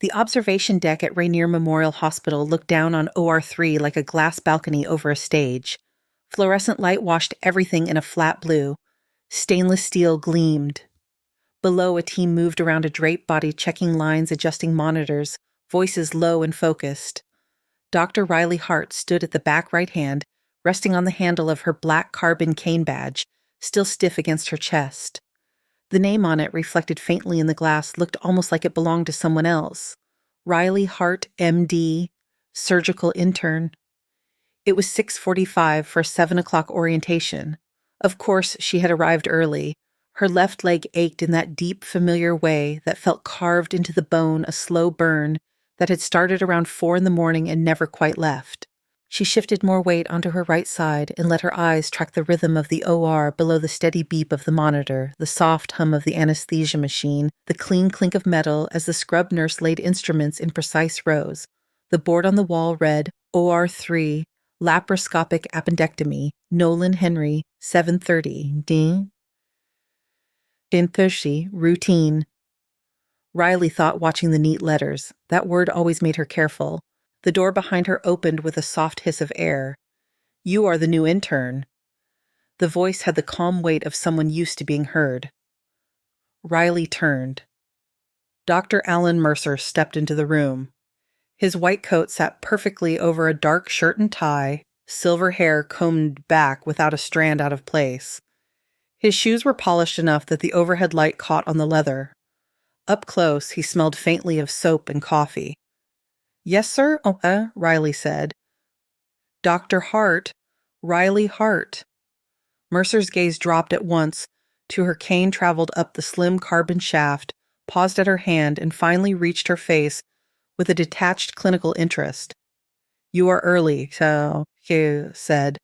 The observation deck at Rainier Memorial Hospital looked down on OR3 like a glass balcony over a stage. Fluorescent light washed everything in a flat blue. Stainless steel gleamed. Below, a team moved around a draped body, checking lines, adjusting monitors, voices low and focused. Dr. Riley Hart stood at the back right hand, resting on the handle of her black carbon cane badge, still stiff against her chest. The name on it, reflected faintly in the glass, looked almost like it belonged to someone else. Riley Hart, MD, surgical intern. It was 6:45 for a 7 o'clock orientation. Of course, she had arrived early. Her left leg ached in that deep, familiar way that felt carved into the bone, a slow burn that had started around 4 in the morning and never quite left. She shifted more weight onto her right side and let her eyes track the rhythm of the OR below the steady beep of the monitor, the soft hum of the anesthesia machine, the clean clink of metal as the scrub nurse laid instruments in precise rows. The board on the wall read, OR3, laparoscopic appendectomy, Nolan Henry, 7:30, ding. 10:30, routine. Riley thought, watching the neat letters. That word always made her careful. The door behind her opened with a soft hiss of air. You are the new intern. The voice had the calm weight of someone used to being heard. Riley turned. Dr. Alan Mercer stepped into the room. His white coat sat perfectly over a dark shirt and tie, silver hair combed back without a strand out of place. His shoes were polished enough that the overhead light caught on the leather. Up close, he smelled faintly of soap and coffee. Yes, sir? Riley said. Dr. Hart, Riley Hart. Mercer's gaze dropped at once to her cane traveled up the slim carbon shaft, paused at her hand, and finally reached her face with a detached clinical interest. You are early, so, he said.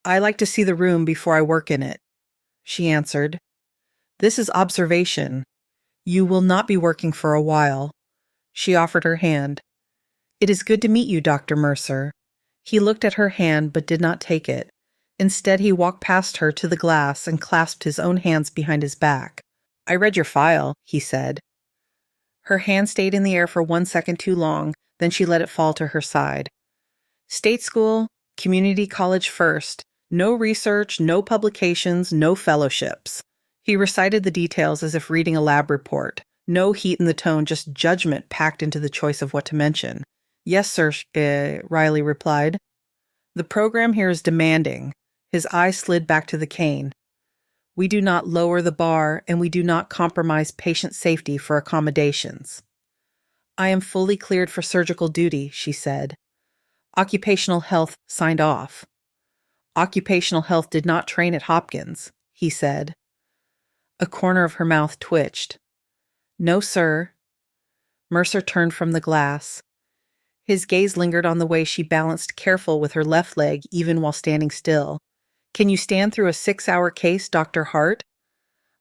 I like to see the room before I work in it, she answered. This is observation. You will not be working for a while. She offered her hand. It is good to meet you, Dr. Mercer. He looked at her hand but did not take it. Instead, he walked past her to the glass and clasped his own hands behind his back. I read your file, he said. Her hand stayed in the air for 1 second too long, then she let it fall to her side. State school, community college first. No research, no publications, no fellowships. He recited the details as if reading a lab report. No heat in the tone, just judgment packed into the choice of what to mention. Yes, sir, Riley replied. The program here is demanding. His eye slid back to the cane. We do not lower the bar, and we do not compromise patient safety for accommodations. I am fully cleared for surgical duty, she said. Occupational health signed off. Occupational health did not train at Hopkins, he said. A corner of her mouth twitched. No, sir. Mercer turned from the glass. His gaze lingered on the way she balanced careful with her left leg even while standing still. Can you stand through a 6-hour case, Dr. Hart?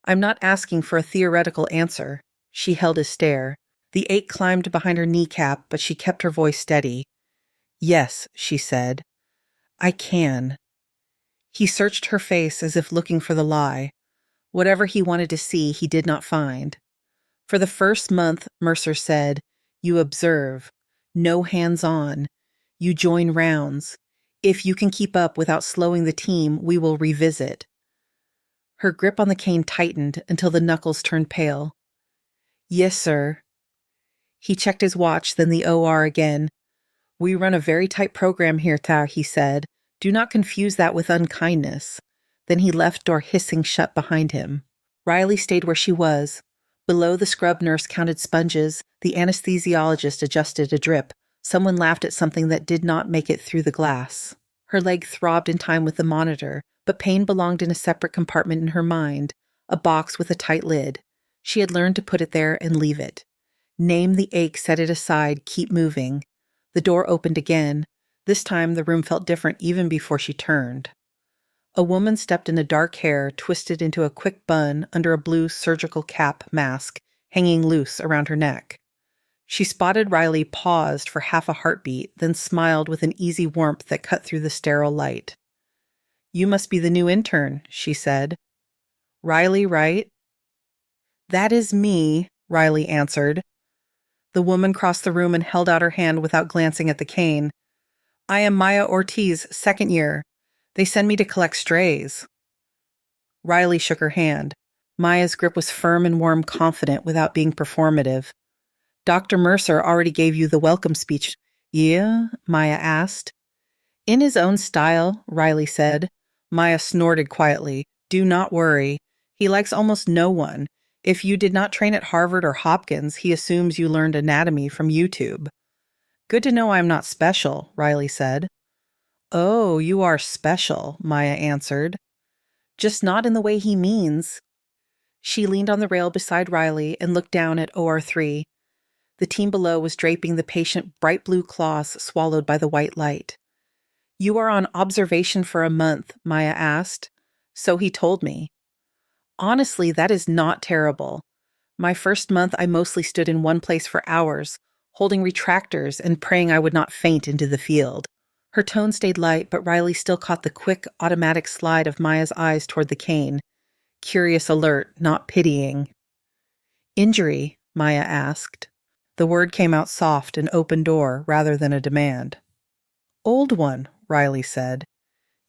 I'm not asking for a theoretical answer. She held his stare. The ache climbed behind her kneecap, but she kept her voice steady. Yes, she said. I can. He searched her face as if looking for the lie. Whatever he wanted to see, he did not find. For the first month, Mercer said, you observe. No hands-on. You join rounds. If you can keep up without slowing the team, we will revisit. Her grip on the cane tightened until the knuckles turned pale. Yes, sir. He checked his watch, then the OR again. We run a very tight program here, he said. Do not confuse that with unkindness. Then he left, door hissing shut behind him. Riley stayed where she was. Below, the scrub nurse counted sponges. The anesthesiologist adjusted a drip. Someone laughed at something that did not make it through the glass. Her leg throbbed in time with the monitor, but pain belonged in a separate compartment in her mind, a box with a tight lid. She had learned to put it there and leave it. Name the ache, set it aside, keep moving. The door opened again. This time the room felt different even before she turned. A woman stepped in a dark hair twisted into a quick bun under a blue surgical cap mask hanging loose around her neck. She spotted Riley, paused for half a heartbeat, then smiled with an easy warmth that cut through the sterile light. You must be the new intern, she said. Riley, right? That is me, Riley answered. The woman crossed the room and held out her hand without glancing at the cane. I am Maya Ortiz, second year. They send me to collect strays. Riley shook her hand. Maya's grip was firm and warm, confident without being performative. Dr. Mercer already gave you the welcome speech. Yeah? Maya asked. In his own style, Riley said. Maya snorted quietly. Do not worry. He likes almost no one. If you did not train at Harvard or Hopkins, he assumes you learned anatomy from YouTube. Good to know I am not special, Riley said. Oh, you are special, Maya answered. Just not in the way he means. She leaned on the rail beside Riley and looked down at OR3. The team below was draping the patient bright blue cloths swallowed by the white light. You are on observation for a month, Maya asked. So he told me. Honestly, that is not terrible. My first month, I mostly stood in one place for hours, holding retractors and praying I would not faint into the field. Her tone stayed light, but Riley still caught the quick, automatic slide of Maya's eyes toward the cane. Curious alert, not pitying. Injury? Maya asked. The word came out soft, an open door, rather than a demand. Old one, Riley said.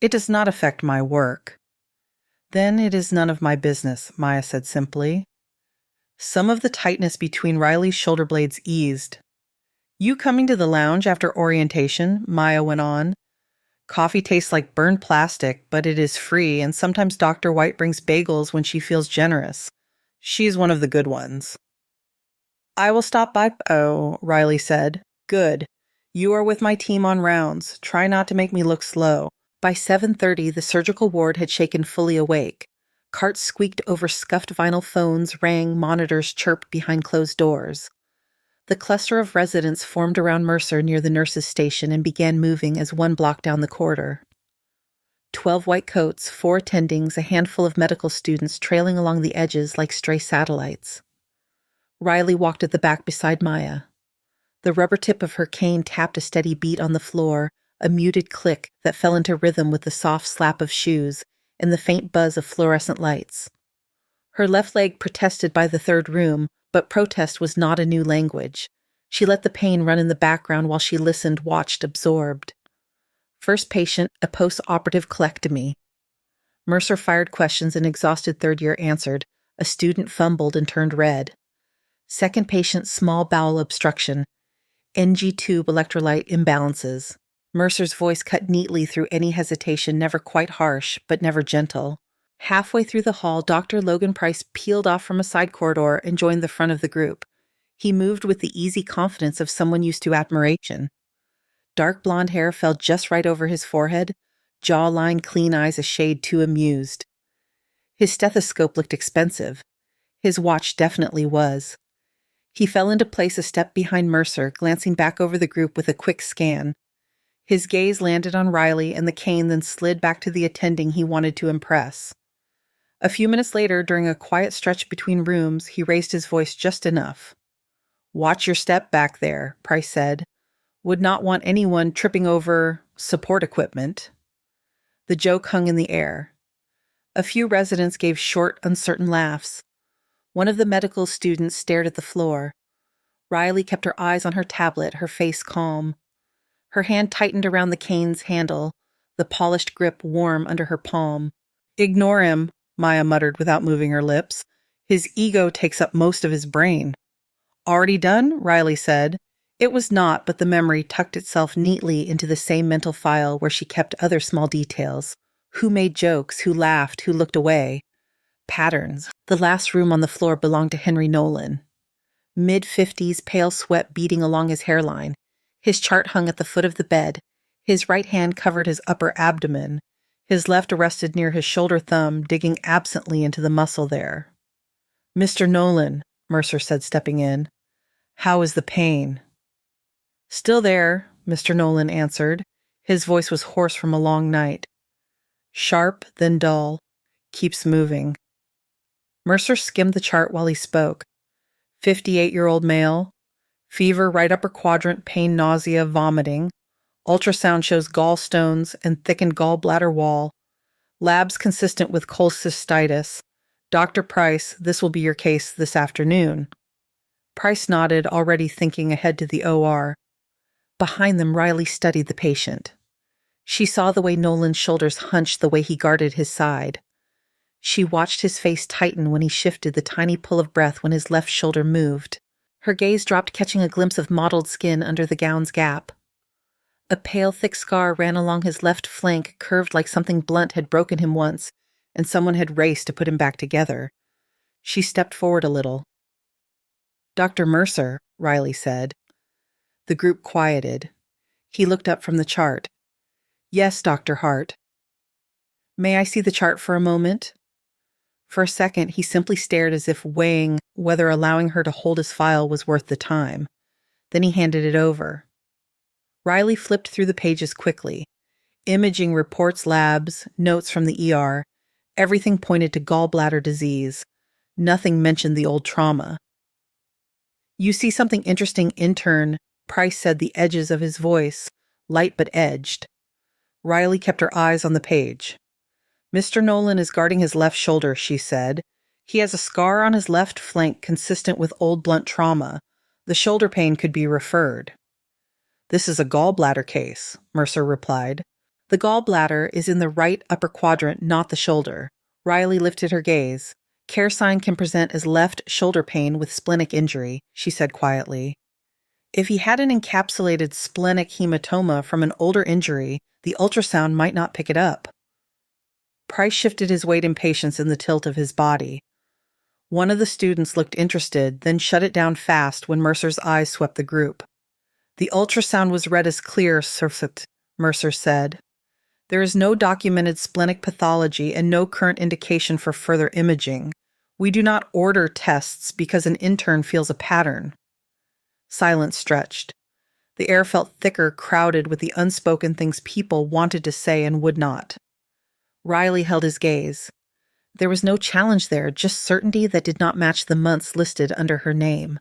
It does not affect my work. Then it is none of my business, Maya said simply. Some of the tightness between Riley's shoulder blades eased. You coming to the lounge after orientation? Maya went on. Coffee tastes like burned plastic, but it is free, and sometimes Dr. White brings bagels when she feels generous. She's one of the good ones. I will stop by. Oh, Riley said. Good. You are with my team on rounds. Try not to make me look slow. By 7:30, the surgical ward had shaken fully awake. Carts squeaked over scuffed vinyl phones, rang, monitors chirped behind closed doors. The cluster of residents formed around Mercer near the nurses' station and began moving as one blocked down the corridor. 12 white coats, 4 attendings, a handful of medical students trailing along the edges like stray satellites. Riley walked at the back beside Maya. The rubber tip of her cane tapped a steady beat on the floor, a muted click that fell into rhythm with the soft slap of shoes and the faint buzz of fluorescent lights. Her left leg protested by the third room, but protest was not a new language. She let the pain run in the background while she listened, watched, absorbed. First patient, a post-operative colectomy. Mercer fired questions and exhausted third year answered. A student fumbled and turned red. Second patient, small bowel obstruction. NG tube electrolyte imbalances. Mercer's voice cut neatly through any hesitation, never quite harsh, but never gentle. Halfway through the hall, Dr. Logan Price peeled off from a side corridor and joined the front of the group. He moved with the easy confidence of someone used to admiration. Dark blonde hair fell just right over his forehead, jawline, clean eyes a shade too amused. His stethoscope looked expensive. His watch definitely was. He fell into place a step behind Mercer, glancing back over the group with a quick scan. His gaze landed on Riley and the cane, then slid back to the attending he wanted to impress. A few minutes later, during a quiet stretch between rooms, he raised his voice just enough. Watch your step back there, Price said. Would not want anyone tripping over support equipment. The joke hung in the air. A few residents gave short, uncertain laughs. One of the medical students stared at the floor. Riley kept her eyes on her tablet, her face calm. Her hand tightened around the cane's handle, the polished grip warm under her palm. Ignore him, Maya muttered without moving her lips. His ego takes up most of his brain. Already done? Riley said. It was not, but the memory tucked itself neatly into the same mental file where she kept other small details. Who made jokes, who laughed, who looked away. Patterns. The last room on the floor belonged to Henry Nolan. Mid-50s, pale sweat beading along his hairline. His chart hung at the foot of the bed. His right hand covered his upper abdomen. His left rested near his shoulder thumb, digging absently into the muscle there. Mr. Nolan, Mercer said, stepping in. How is the pain? Still there, Mr. Nolan answered. His voice was hoarse from a long night. Sharp, then dull. Keeps moving. Mercer skimmed the chart while he spoke. 58-year-old male. Fever, right upper quadrant, pain, nausea, vomiting. Ultrasound shows gallstones and thickened gallbladder wall. Labs consistent with cholecystitis. Dr. Price, this will be your case this afternoon. Price nodded, already thinking ahead to the OR. Behind them, Riley studied the patient. She saw the way Nolan's shoulders hunched, the way he guarded his side. She watched his face tighten when he shifted the tiny pull of breath when his left shoulder moved. Her gaze dropped, catching a glimpse of mottled skin under the gown's gap. A pale, thick scar ran along his left flank, curved like something blunt had broken him once, and someone had raced to put him back together. She stepped forward a little. "Dr. Mercer," Riley said. The group quieted. He looked up from the chart. "Yes, Dr. Hart." "May I see the chart for a moment?" For a second, he simply stared as if weighing whether allowing her to hold his file was worth the time. Then he handed it over. Riley flipped through the pages quickly. Imaging reports, labs, notes from the ER. Everything pointed to gallbladder disease. Nothing mentioned the old trauma. "You see something interesting, intern," Price said, the edges of his voice, light but edged. Riley kept her eyes on the page. "Mr. Nolan is guarding his left shoulder," she said. "He has a scar on his left flank consistent with old blunt trauma. The shoulder pain could be referred." "This is a gallbladder case," Mercer replied. "The gallbladder is in the right upper quadrant, not the shoulder." Riley lifted her gaze. "Care sign can present as left shoulder pain with splenic injury," she said quietly. "If he had an encapsulated splenic hematoma from an older injury, the ultrasound might not pick it up." Price shifted his weight in patience in the tilt of his body. One of the students looked interested, then shut it down fast when Mercer's eyes swept the group. "The ultrasound was read as clear, Surfit," Mercer said. "There is no documented splenic pathology and no current indication for further imaging. We do not order tests because an intern feels a pattern." Silence stretched. The air felt thicker, crowded with the unspoken things people wanted to say and would not. Riley held his gaze. There was no challenge there, just certainty that did not match the months listed under her name.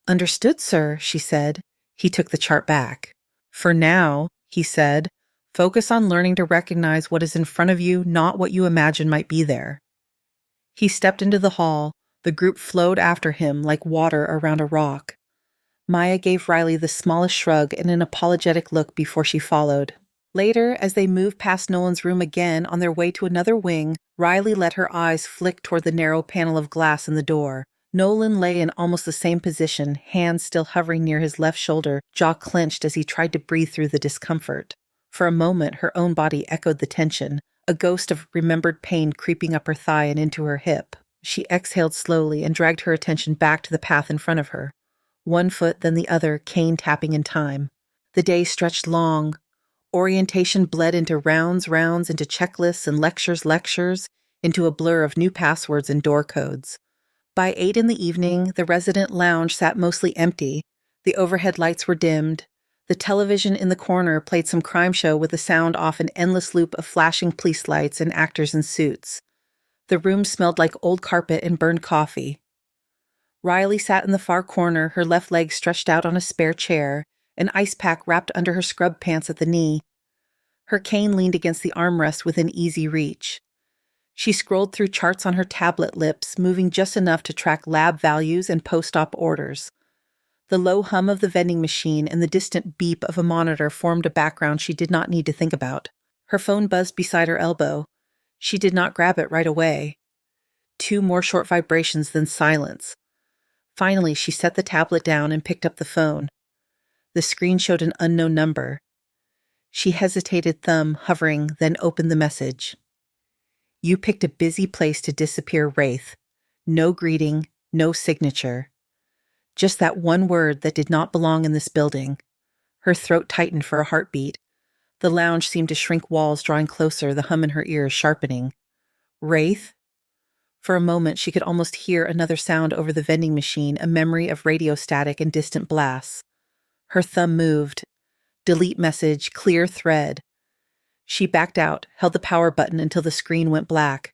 "Understood, sir," she said. He took the chart back. "For now," he said, "focus on learning to recognize what is in front of you, not what you imagine might be there." He stepped into the hall. The group flowed after him like water around a rock. Maya gave Riley the smallest shrug and an apologetic look before she followed. Later, as they moved past Nolan's room again on their way to another wing, Riley let her eyes flick toward the narrow panel of glass in the door. Nolan lay in almost the same position, hands still hovering near his left shoulder, jaw clenched as he tried to breathe through the discomfort. For a moment, her own body echoed the tension, a ghost of remembered pain creeping up her thigh and into her hip. She exhaled slowly and dragged her attention back to the path in front of her. One foot, then the other, cane tapping in time. The day stretched long. Orientation bled into rounds, into checklists and lectures, into a blur of new passwords and door codes. By 8 in the evening, the resident lounge sat mostly empty. The overhead lights were dimmed. The television in the corner played some crime show with the sound off an endless loop of flashing police lights and actors in suits. The room smelled like old carpet and burned coffee. Riley sat in the far corner, her left leg stretched out on a spare chair, an ice pack wrapped under her scrub pants at the knee. Her cane leaned against the armrest within easy reach. She scrolled through charts on her tablet lips, moving just enough to track lab values and post-op orders. The low hum of the vending machine and the distant beep of a monitor formed a background she did not need to think about. Her phone buzzed beside her elbow. She did not grab it right away. 2 more short vibrations, then silence. Finally, she set the tablet down and picked up the phone. The screen showed an unknown number. She hesitated, thumb hovering, then opened the message. "You picked a busy place to disappear, Wraith. No greeting, no signature. Just that one word that did not belong in this building." Her throat tightened for a heartbeat. The lounge seemed to shrink, walls drawing closer, the hum in her ears sharpening. "Wraith?" For a moment, she could almost hear another sound over the vending machine, a memory of radio static and distant blasts. Her thumb moved. Delete message, clear thread. She backed out, held the power button until the screen went black.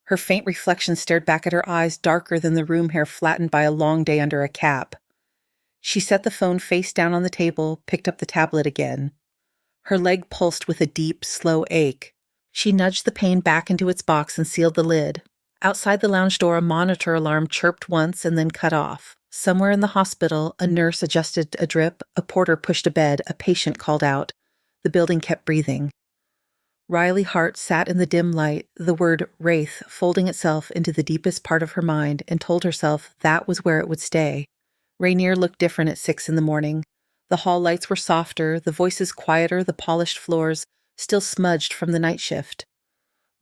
Her faint reflection stared back at her eyes, darker than the room hair flattened by a long day under a cap. She set the phone face down on the table, picked up the tablet again. Her leg pulsed with a deep, slow ache. She nudged the pain back into its box and sealed the lid. Outside the lounge door, a monitor alarm chirped once and then cut off. Somewhere in the hospital, a nurse adjusted a drip, a porter pushed a bed, a patient called out. The building kept breathing. Riley Hart sat in the dim light, the word wraith folding itself into the deepest part of her mind, and told herself that was where it would stay. Rainier looked different at 6 a.m. The hall lights were softer, the voices quieter, the polished floors still smudged from the night shift.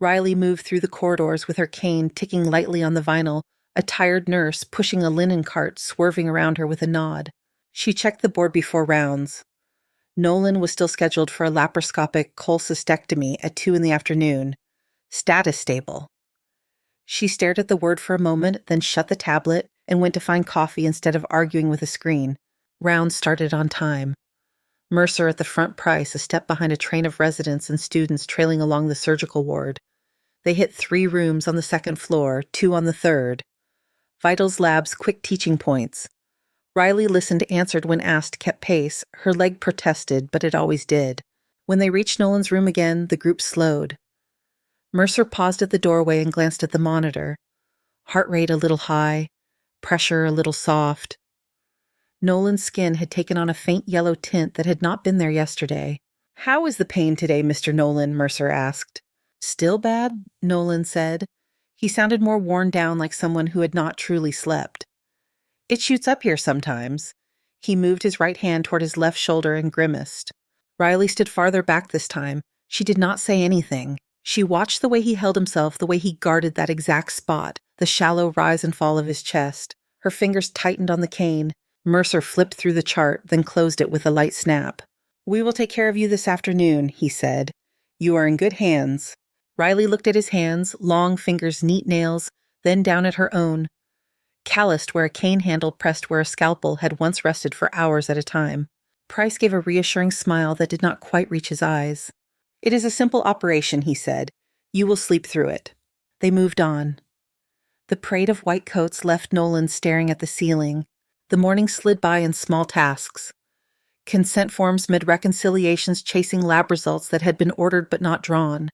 Riley moved through the corridors with her cane ticking lightly on the vinyl, a tired nurse pushing a linen cart swerving around her with a nod. She checked the board before rounds. Nolan was still scheduled for a laparoscopic cholecystectomy at 2 p.m. Status stable. She stared at the word for a moment, then shut the tablet and went to find coffee instead of arguing with a screen. Rounds started on time. Mercer at the front, Price a step behind a train of residents and students trailing along the surgical ward. They hit 3 rooms on the 2nd floor, 2 on the 3rd. Vitals Lab's quick teaching points. Riley listened, answered when asked, kept pace. Her leg protested, but it always did. When they reached Nolan's room again, the group slowed. Mercer paused at the doorway and glanced at the monitor. Heart rate a little high, pressure a little soft. Nolan's skin had taken on a faint yellow tint that had not been there yesterday. "How is the pain today, Mr. Nolan?" Mercer asked. "Still bad?" Nolan said. He sounded more worn down, like someone who had not truly slept. "It shoots up here sometimes." He moved his right hand toward his left shoulder and grimaced. Riley stood farther back this time. She did not say anything. She watched the way he held himself, the way he guarded that exact spot, the shallow rise and fall of his chest. Her fingers tightened on the cane. Mercer flipped through the chart, then closed it with a light snap. "We will take care of you this afternoon," he said. "You are in good hands." Riley looked at his hands, long fingers, neat nails, then down at her own. Calloused where a cane handle pressed where a scalpel had once rested for hours at a time. Price gave a reassuring smile that did not quite reach his eyes. "It is a simple operation," he said. "You will sleep through it." They moved on. The parade of white coats left Nolan staring at the ceiling. The morning slid by in small tasks. Consent forms mid reconciliations chasing lab results that had been ordered but not drawn.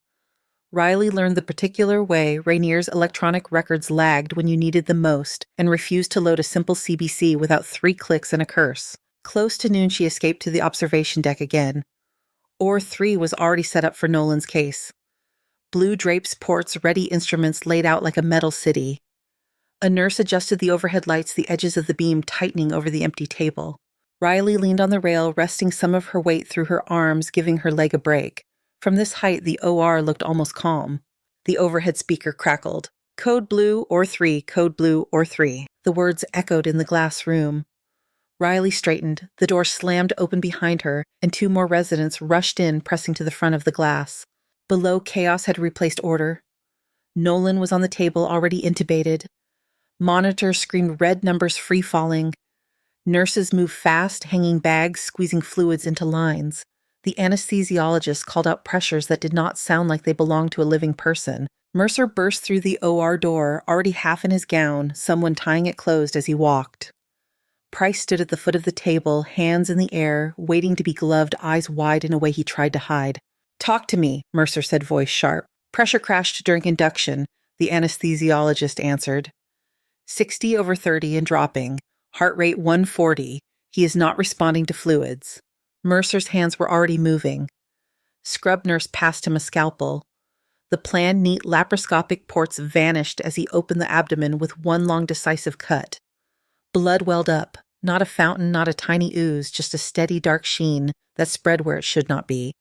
Riley learned the particular way Rainier's electronic records lagged when you needed them most and refused to load a simple CBC without 3 clicks and a curse. Close to noon, she escaped to the observation deck again. Or 3 was already set up for Nolan's case. Blue drapes, ports, ready instruments laid out like a metal city. A nurse adjusted the overhead lights, the edges of the beam tightening over the empty table. Riley leaned on the rail, resting some of her weight through her arms, giving her leg a break. From this height, the OR looked almost calm. The overhead speaker crackled. "Code blue or 3, code blue or 3. The words echoed in the glass room. Riley straightened. The door slammed open behind her, and 2 more residents rushed in, pressing to the front of the glass. Below, chaos had replaced order. Nolan was on the table, already intubated. Monitors screamed red numbers free-falling. Nurses moved fast, hanging bags, squeezing fluids into lines. The anesthesiologist called out pressures that did not sound like they belonged to a living person. Mercer burst through the OR door, already half in his gown, someone tying it closed as he walked. Price stood at the foot of the table, hands in the air, waiting to be gloved, eyes wide in a way he tried to hide. "Talk to me," Mercer said, voice sharp. "Pressure crashed during induction," the anesthesiologist answered. 60/30 and dropping. Heart rate 140. He is not responding to fluids. Mercer's hands were already moving. Scrub nurse passed him a scalpel. The planned, neat laparoscopic ports vanished as he opened the abdomen with one long decisive cut. Blood welled up, not a fountain, not a tiny ooze, just a steady dark sheen that spread where it should not be.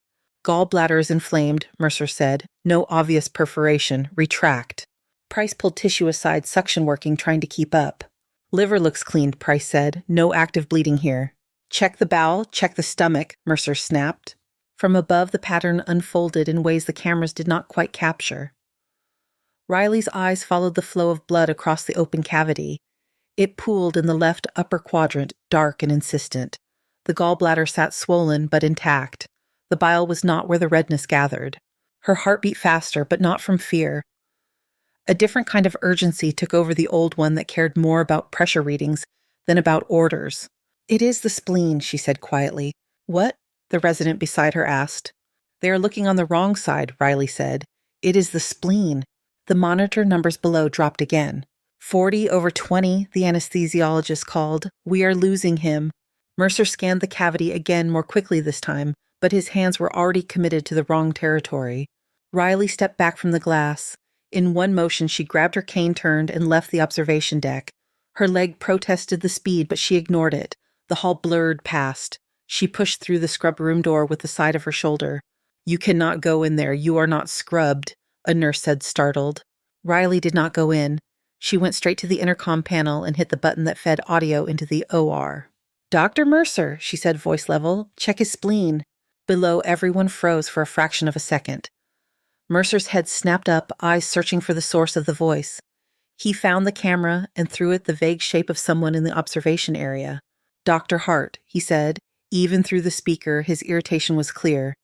"Gallbladder is inflamed," Mercer said. "No obvious perforation. Retract." Price pulled tissue aside, suction working, trying to keep up. "Liver looks clean," Price said. "No active bleeding here." "Check the bowel, check the stomach," Mercer snapped. From above, the pattern unfolded in ways the cameras did not quite capture. Riley's eyes followed the flow of blood across the open cavity. It pooled in the left upper quadrant, dark and insistent. The gallbladder sat swollen but intact. The bile was not where the redness gathered. Her heart beat faster, but not from fear. A different kind of urgency took over the old one that cared more about pressure readings than about orders. "It is the spleen," she said quietly. "What?" the resident beside her asked. "They are looking on the wrong side," Riley said. "It is the spleen." The monitor numbers below dropped again. 40/20, the anesthesiologist called. We are losing him. Mercer scanned the cavity again more quickly this time, but his hands were already committed to the wrong territory. Riley stepped back from the glass. In one motion, she grabbed her cane, turned, and left the observation deck. Her leg protested the speed, but she ignored it. The hall blurred past. She pushed through the scrub room door with the side of her shoulder. You cannot go in there. You are not scrubbed, a nurse said, startled. Riley did not go in. She went straight to the intercom panel and hit the button that fed audio into the OR. Dr. Mercer, she said, voice level, check his spleen. Below, everyone froze for a fraction of a second. Mercer's head snapped up, eyes searching for the source of the voice. He found the camera and threw it the vague shape of someone in the observation area. Dr. Hart, he said. Even through the speaker, his irritation was clear.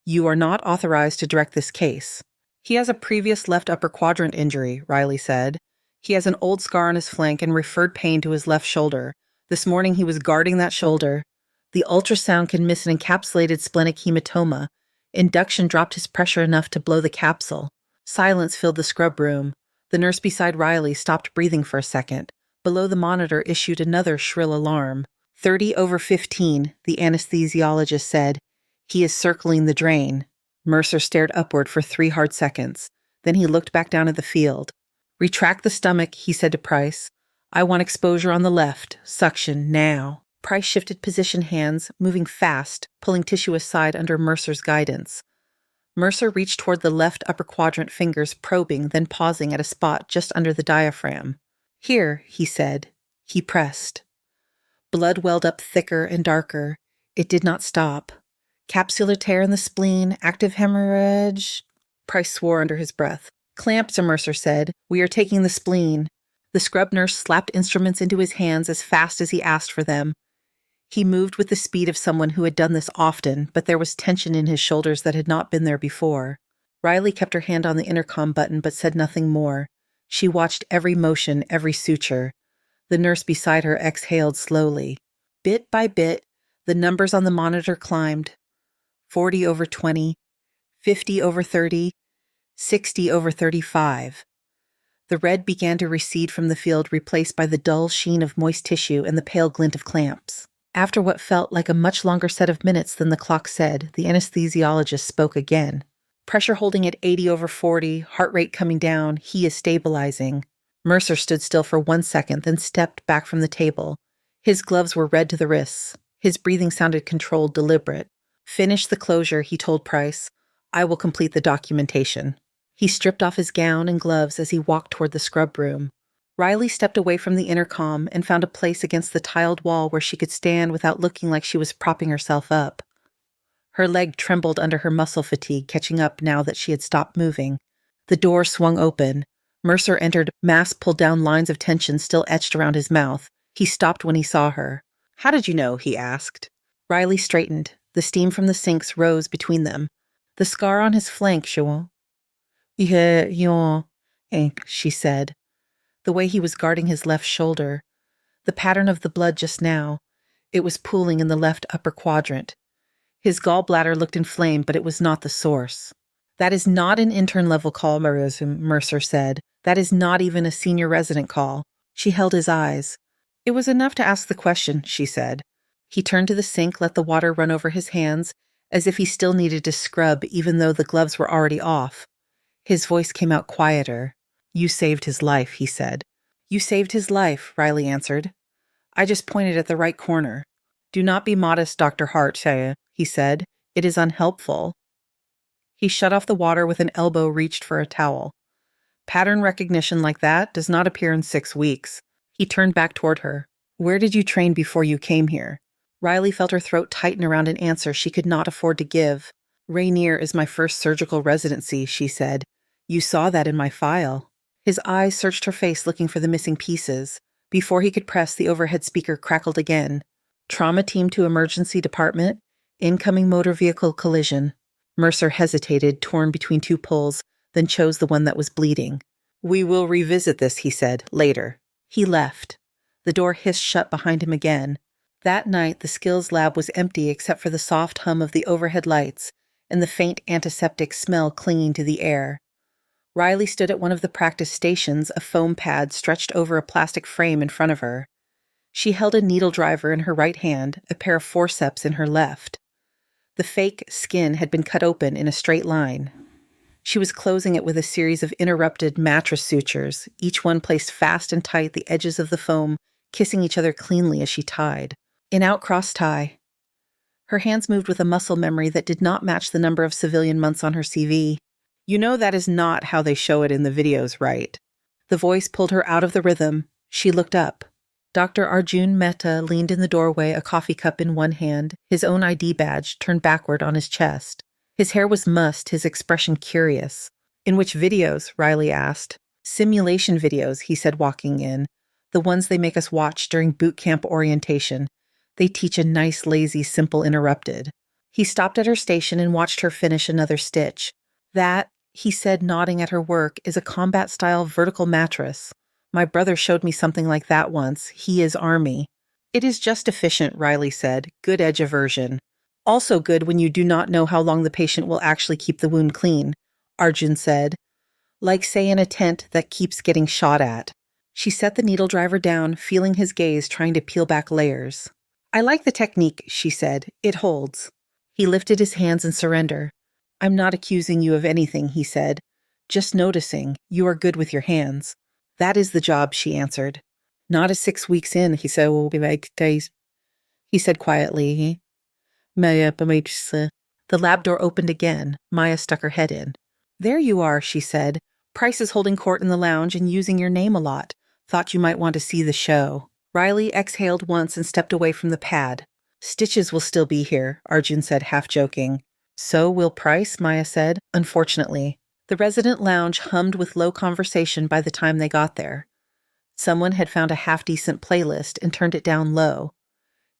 You are not authorized to direct this case. He has a previous left upper quadrant injury, Riley said. He has an old scar on his flank and referred pain to his left shoulder. This morning he was guarding that shoulder. The ultrasound can miss an encapsulated splenic hematoma. Induction dropped his pressure enough to blow the capsule. Silence filled the scrub room. The nurse beside Riley stopped breathing for a second. Below the monitor issued another shrill alarm. 30/15, the anesthesiologist said. He is circling the drain. Mercer stared upward for 3 hard seconds. Then he looked back down at the field. Retract the stomach, he said to Price. I want exposure on the left. Suction, now. Price shifted position hands, moving fast, pulling tissue aside under Mercer's guidance. Mercer reached toward the left upper quadrant, fingers probing, then pausing at a spot just under the diaphragm. Here, he said. He pressed. Blood welled up thicker and darker. It did not stop. Capsular tear in the spleen, active hemorrhage. Price swore under his breath. Clamps, Mercer said. We are taking the spleen. The scrub nurse slapped instruments into his hands as fast as he asked for them. He moved with the speed of someone who had done this often, but there was tension in his shoulders that had not been there before. Riley kept her hand on the intercom button but said nothing more. She watched every motion, every suture. The nurse beside her exhaled slowly. Bit by bit, the numbers on the monitor climbed. 40/20, 50/30, 60/35. The red began to recede from the field, replaced by the dull sheen of moist tissue and the pale glint of clamps. After what felt like a much longer set of minutes than the clock said, the anesthesiologist spoke again. Pressure holding at 80/40, heart rate coming down, he is stabilizing. Mercer stood still for 1 second, then stepped back from the table. His gloves were red to the wrists. His breathing sounded controlled, deliberate. Finish the closure, he told Price. I will complete the documentation. He stripped off his gown and gloves as he walked toward the scrub room. Riley stepped away from the intercom and found a place against the tiled wall where she could stand without looking like she was propping herself up. Her leg trembled under her muscle fatigue, catching up now that she had stopped moving. The door swung open. Mercer entered, mask pulled down, lines of tension still etched around his mouth. He stopped when he saw her. How did you know? He asked. Riley straightened. The steam from the sinks rose between them. The scar on his flank, Chouan. She said. The way he was guarding his left shoulder. The pattern of the blood just now. It was pooling in the left upper quadrant. His gallbladder looked inflamed, but it was not the source. That is not an intern-level call, Mercer said. That is not even a senior resident call. She held his eyes. It was enough to ask the question, she said. He turned to the sink, let the water run over his hands, as if he still needed to scrub even though the gloves were already off. His voice came out quieter. You saved his life, he said. You saved his life, Riley answered. I just pointed at the right corner. Do not be modest, Dr. Hart, he said. It is unhelpful. He shut off the water with an elbow reached for a towel. Pattern recognition like that does not appear in 6 weeks. He turned back toward her. Where did you train before you came here? Riley felt her throat tighten around an answer she could not afford to give. Rainier is my first surgical residency, she said. You saw that in my file. His eyes searched her face looking for the missing pieces. Before he could press, the overhead speaker crackled again. Trauma team to emergency department. Incoming motor vehicle collision. Mercer hesitated, torn between 2 pulls, then chose the one that was bleeding. We will revisit this, he said, later. He left. The door hissed shut behind him again. That night, the skills lab was empty except for the soft hum of the overhead lights and the faint antiseptic smell clinging to the air. Riley stood at one of the practice stations, a foam pad stretched over a plastic frame in front of her. She held a needle driver in her right hand, a pair of forceps in her left. The fake skin had been cut open in a straight line. She was closing it with a series of interrupted mattress sutures, each one placed fast and tight, the edges of the foam kissing each other cleanly as she tied. In-out cross tie. Her hands moved with a muscle memory that did not match the number of civilian months on her CV. You know that is not how they show it in the videos, right? The voice pulled her out of the rhythm. She looked up. Dr. Arjun Mehta leaned in the doorway, a coffee cup in one hand, his own ID badge turned backward on his chest. His hair was mussed, his expression curious. In which videos? Riley asked. Simulation videos, he said, walking in. The ones they make us watch during boot camp orientation. They teach a nice, lazy, simple interrupted. He stopped at her station and watched her finish another stitch. That, he said, nodding at her work, is a combat-style vertical mattress. My brother showed me something like that once. He is Army. It is just efficient, Riley said. Good edge aversion. Also good when you do not know how long the patient will actually keep the wound clean, Arjun said. Like, say, in a tent that keeps getting shot at. She set the needle driver down, feeling his gaze, trying to peel back layers. I like the technique, she said. It holds. He lifted his hands in surrender. I'm not accusing you of anything, he said. Just noticing. You are good with your hands. That is the job, she answered. Not as 6 weeks in, he said. We'll be like days. He said quietly. The lab door opened again. Maya stuck her head in. There you are, she said. Price is holding court in the lounge and using your name a lot. Thought you might want to see the show. Riley exhaled once and stepped away from the pad. Stitches will still be here, Arjun said, half joking. So will Price, Maya said, unfortunately. The resident lounge hummed with low conversation by the time they got there. Someone had found a half-decent playlist and turned it down low.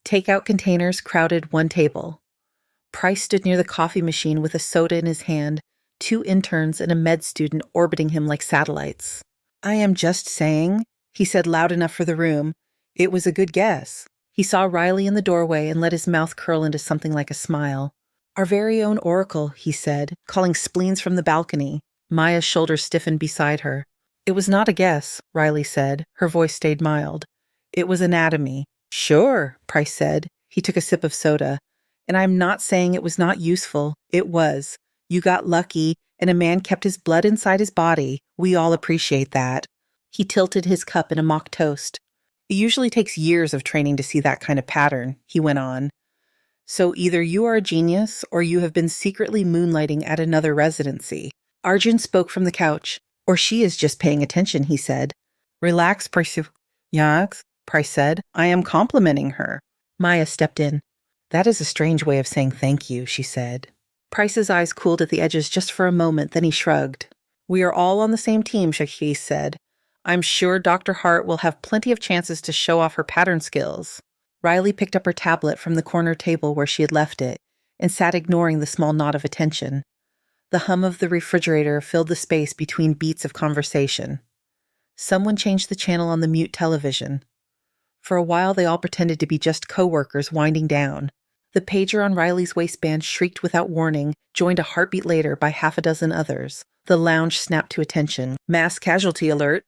Takeout containers crowded one table. Price stood near the coffee machine with a soda in his hand, 2 interns and a med student orbiting him like satellites. I am just saying, he said loud enough for the room. It was a good guess. He saw Riley in the doorway and let his mouth curl into something like a smile. Our very own Oracle, he said, calling spleens from the balcony. Maya's shoulders stiffened beside her. It was not a guess, Riley said. Her voice stayed mild. It was anatomy. Sure, Price said. He took a sip of soda. And I'm not saying it was not useful. It was. You got lucky, and a man kept his blood inside his body. We all appreciate that. He tilted his cup in a mock toast. It usually takes years of training to see that kind of pattern, he went on. So either you are a genius, or you have been secretly moonlighting at another residency. Arjun spoke from the couch. Or she is just paying attention, he said. Relax, Price. Yes, Price said. I am complimenting her. Maya stepped in. That is a strange way of saying thank you, she said. Price's eyes cooled at the edges just for a moment, then he shrugged. We are all on the same team, Shakhi said. I'm sure Dr. Hart will have plenty of chances to show off her pattern skills. Riley picked up her tablet from the corner table where she had left it and sat ignoring the small nod of attention. The hum of the refrigerator filled the space between beats of conversation. Someone changed the channel on the mute television. For a while, they all pretended to be just co-workers winding down. The pager on Riley's waistband shrieked without warning, joined a heartbeat later by half a dozen others. The lounge snapped to attention. Mass casualty alert,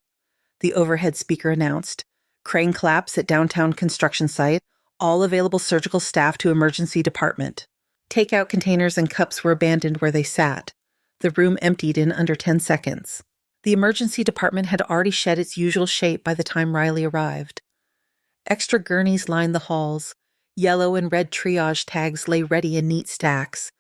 the overhead speaker announced. Crane collapse at downtown construction site. All available surgical staff to emergency department. Takeout containers and cups were abandoned where they sat. The room emptied in under 10 seconds. The emergency department had already shed its usual shape by the time Riley arrived. Extra gurneys lined the halls. Yellow and red triage tags lay ready in neat stacks.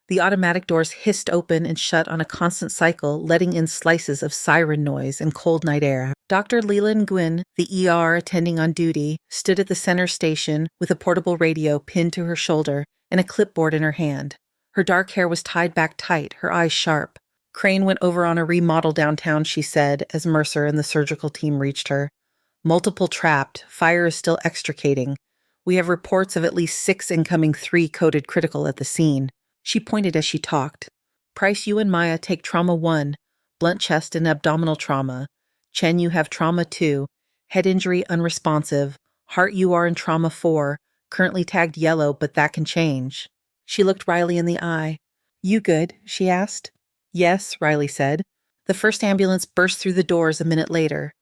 The automatic doors hissed open and shut on a constant cycle, letting in slices of siren noise and cold night air. Dr. Leland Gwynn, the ER attending on duty, stood at the center station with a portable radio pinned to her shoulder and a clipboard in her hand. Her dark hair was tied back tight, her eyes sharp. Crane went over on a remodel downtown, she said, as Mercer and the surgical team reached her. Multiple trapped. Fire is still extricating. We have reports of at least 6 incoming 3 coded critical at the scene. She pointed as she talked. Price, you and Maya take trauma 1, blunt chest and abdominal trauma. Chen, you have trauma 2, head injury unresponsive. Hart, you are in trauma 4, currently tagged yellow, but that can change. She looked Riley in the eye. You good? She asked. Yes, Riley said. The first ambulance burst through the doors a minute later.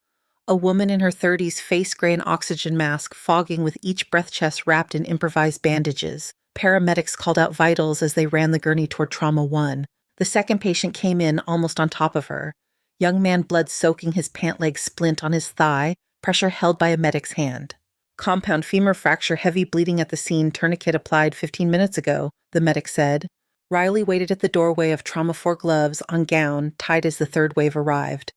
A woman in her 30s, face gray and oxygen mask, fogging with each breath chest wrapped in improvised bandages. Paramedics called out vitals as they ran the gurney toward Trauma 1. The second patient came in almost on top of her. Young man, blood soaking his pant leg splint on his thigh, pressure held by a medic's hand. Compound femur fracture, heavy bleeding at the scene, tourniquet applied 15 minutes ago, the medic said. Riley waited at the doorway of Trauma 4, gloves on gown, tight as the third wave arrived.